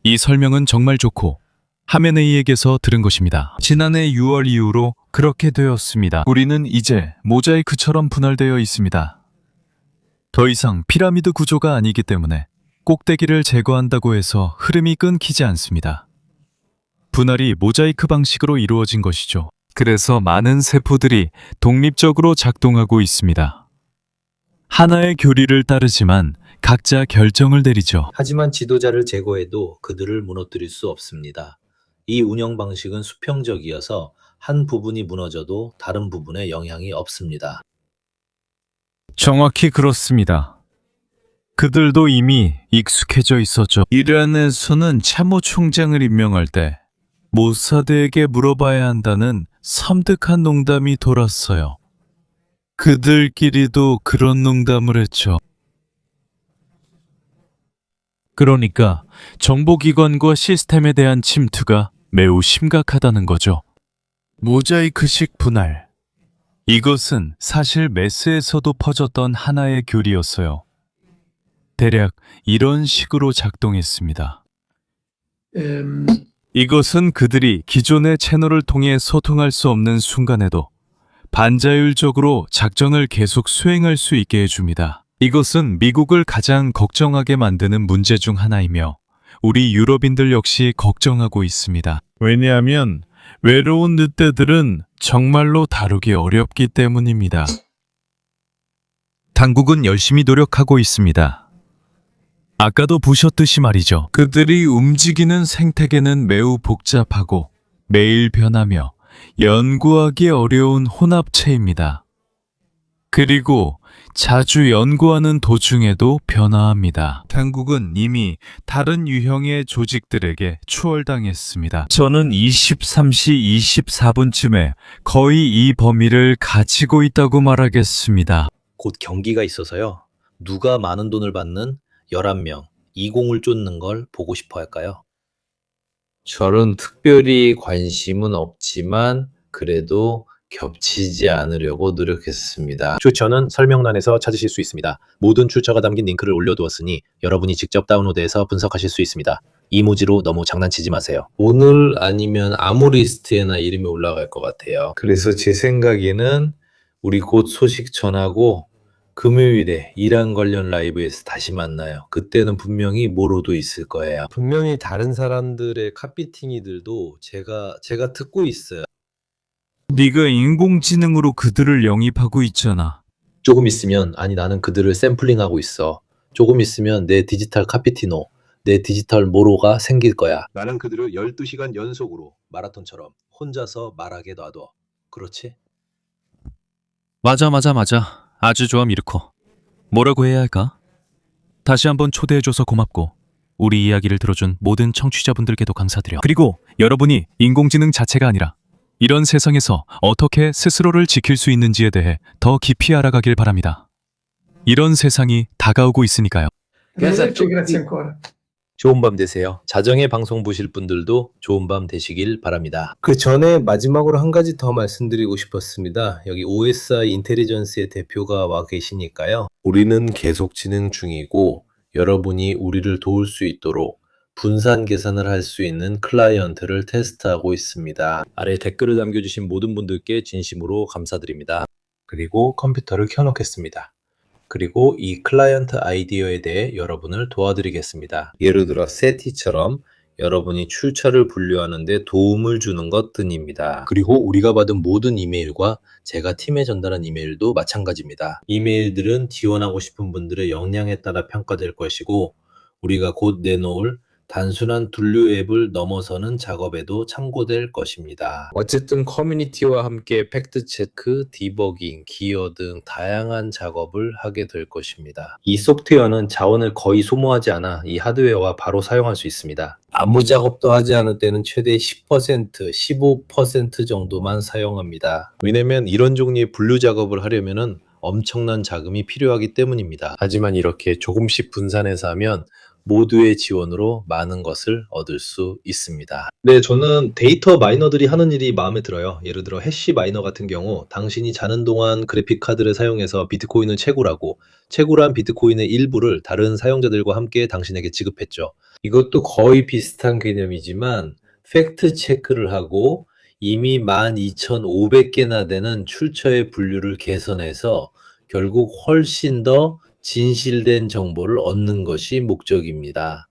이 설명은 정말 좋고 하메네이에게서 들은 것입니다. 지난해 6월 이후로 그렇게 되었습니다. 우리는 이제 모자이크처럼 분할되어 있습니다. 더 이상 피라미드 구조가 아니기 때문에 꼭대기를 제거한다고 해서 흐름이 끊기지 않습니다. 분할이 모자이크 방식으로 이루어진 것이죠. 그래서 많은 세포들이 독립적으로 작동하고 있습니다. 하나의 교리를 따르지만 각자 결정을 내리죠. 하지만 지도자를 제거해도 그들을 무너뜨릴 수 없습니다. 이 운영 방식은 수평적이어서 한 부분이 무너져도 다른 부분에 영향이 없습니다. 정확히 그렇습니다. 그들도 이미 익숙해져 있었죠. 이란에서는 참모 총장을 임명할 때 모사드에게 물어봐야 한다는 섬뜩한 농담이 돌았어요. 그들끼리도 그런 농담을 했죠. 그러니까 정보기관과 시스템에 대한 침투가 매우 심각하다는 거죠. 모자이크식 분할. 이것은 사실 메스에서도 퍼졌던 하나의 교리였어요. 대략 이런 식으로 작동했습니다. 이것은 그들이 기존의 채널을 통해 소통할 수 없는 순간에도 반자율적으로 작전을 계속 수행할 수 있게 해줍니다. 이것은 미국을 가장 걱정하게 만드는 문제 중 하나이며 우리 유럽인들 역시 걱정하고 있습니다. 왜냐하면 외로운 늑대들은 정말로 다루기 어렵기 때문입니다. 당국은 열심히 노력하고 있습니다. 아까도 보셨듯이 말이죠. 그들이 움직이는 생태계는 매우 복잡하고 매일 변하며 연구하기 어려운 혼합체입니다. 그리고 자주 연구하는 도중에도 변화합니다. 당국은 이미 다른 유형의 조직들에게 추월당했습니다. 저는 23시 24분쯤에 거의 이 범위를 가지고 있다고 말하겠습니다. 곧 경기가 있어서요. 누가 많은 돈을 받는 11명, 20을 쫓는 걸 보고 싶어 할까요? 저는 특별히 관심은 없지만 그래도 겹치지 않으려고 노력했습니다. 출처는 설명란에서 찾으실 수 있습니다. 모든 출처가 담긴 링크를 올려두었으니 여러분이 직접 다운로드해서 분석하실 수 있습니다. 이모지로 너무 장난치지 마세요. 오늘 아니면 아무 리스트에나 이름이 올라갈 것 같아요. 그래서 제 생각에는 우리 곧 소식 전하고 금요일에 이란 관련 라이브에서 다시 만나요. 그때는 분명히 모로도 있을 거예요. 분명히 다른 사람들의 카피팅이들도 제가 듣고 있어요. 네가 인공지능으로 그들을 영입하고 있잖아. 조금 있으면 아니 나는 그들을 샘플링하고 있어. 조금 있으면 내 디지털 카피티노, 내 디지털 모로가 생길 거야. 나는 그들을 12시간 연속으로 마라톤처럼 혼자서 말하게 놔둬. 그렇지? 맞아. 아주 좋아, 미르코. 뭐라고 해야 할까? 다시 한번 초대해줘서 고맙고 우리 이야기를 들어준 모든 청취자분들께도 감사드려. 그리고 여러분이 인공지능 자체가 아니라 이런 세상에서 어떻게 스스로를 지킬 수 있는지에 대해 더 깊이 알아가길 바랍니다. 이런 세상이 다가오고 있으니까요. Arrivederci, grazie ancora. 좋은 밤 되세요. 자정에 방송 보실 분들도 좋은 밤 되시길 바랍니다. 그 전에 마지막으로 한 가지 더 말씀드리고 싶었습니다. 여기 OSI 인텔리전스의 대표가 와 계시니까요. 우리는 계속 진행 중이고 여러분이 우리를 도울 수 있도록 분산 계산을 할 수 있는 클라이언트를 테스트하고 있습니다. 아래 댓글을 남겨주신 모든 분들께 진심으로 감사드립니다. 그리고 컴퓨터를 켜놓겠습니다. 그리고 이 클라이언트 아이디어에 대해 여러분을 도와드리겠습니다. 예를 들어 세티처럼 여러분이 출처를 분류하는 데 도움을 주는 것 등입니다. 그리고 우리가 받은 모든 이메일과 제가 팀에 전달한 이메일도 마찬가지입니다. 이메일들은 지원하고 싶은 분들의 역량에 따라 평가될 것이고 우리가 곧 내놓을 단순한 분류 앱을 넘어서는 작업에도 참고될 것입니다. 어쨌든 커뮤니티와 함께 팩트체크, 디버깅, 기여 등 다양한 작업을 하게 될 것입니다. 이 소프트웨어는 자원을 거의 소모하지 않아 이 하드웨어와 바로 사용할 수 있습니다. 아무 작업도 하지 않을 때는 최대 10%, 15% 정도만 사용합니다. 왜냐면 이런 종류의 분류 작업을 하려면 엄청난 자금이 필요하기 때문입니다. 하지만 이렇게 조금씩 분산해서 하면 모두의 지원으로 많은 것을 얻을 수 있습니다. 네, 저는 데이터 마이너들이 하는 일이 마음에 들어요. 예를 들어 해시 마이너 같은 경우 당신이 자는 동안 그래픽 카드를 사용해서 비트코인을 채굴하고 채굴한 비트코인의 일부를 다른 사용자들과 함께 당신에게 지급했죠. 이것도 거의 비슷한 개념이지만 팩트 체크를 하고 이미 12,500개나 되는 출처의 분류를 개선해서 결국 훨씬 더 진실된 정보를 얻는 것이 목적입니다.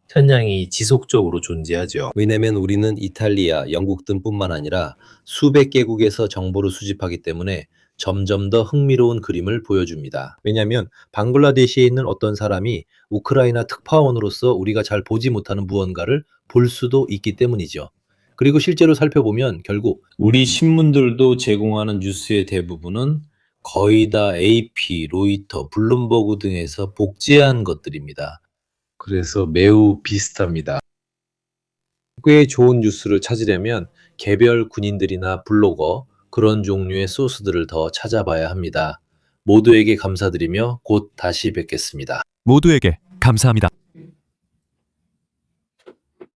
현장이 지속적으로 존재하죠. 왜냐면 우리는 이탈리아, 영국 등뿐만 아니라 수백 개국에서 정보를 수집하기 때문에 점점 더 흥미로운 그림을 보여줍니다. 왜냐하면 방글라데시에 있는 어떤 사람이 우크라이나 특파원으로서 우리가 잘 보지 못하는 무언가를 볼 수도 있기 때문이죠. 그리고 실제로 살펴보면 결국 우리 신문들도 제공하는 뉴스의 대부분은 거의 다 AP, 로이터, 블룸버그 등에서 복제한 것들입니다. 그래서 매우 비슷합니다. 꽤 좋은 뉴스를 찾으려면 개별 군인들이나 블로거, 그런 종류의 소스들을 더 찾아봐야 합니다. 모두에게 감사드리며 곧 다시 뵙겠습니다. 모두에게 감사합니다.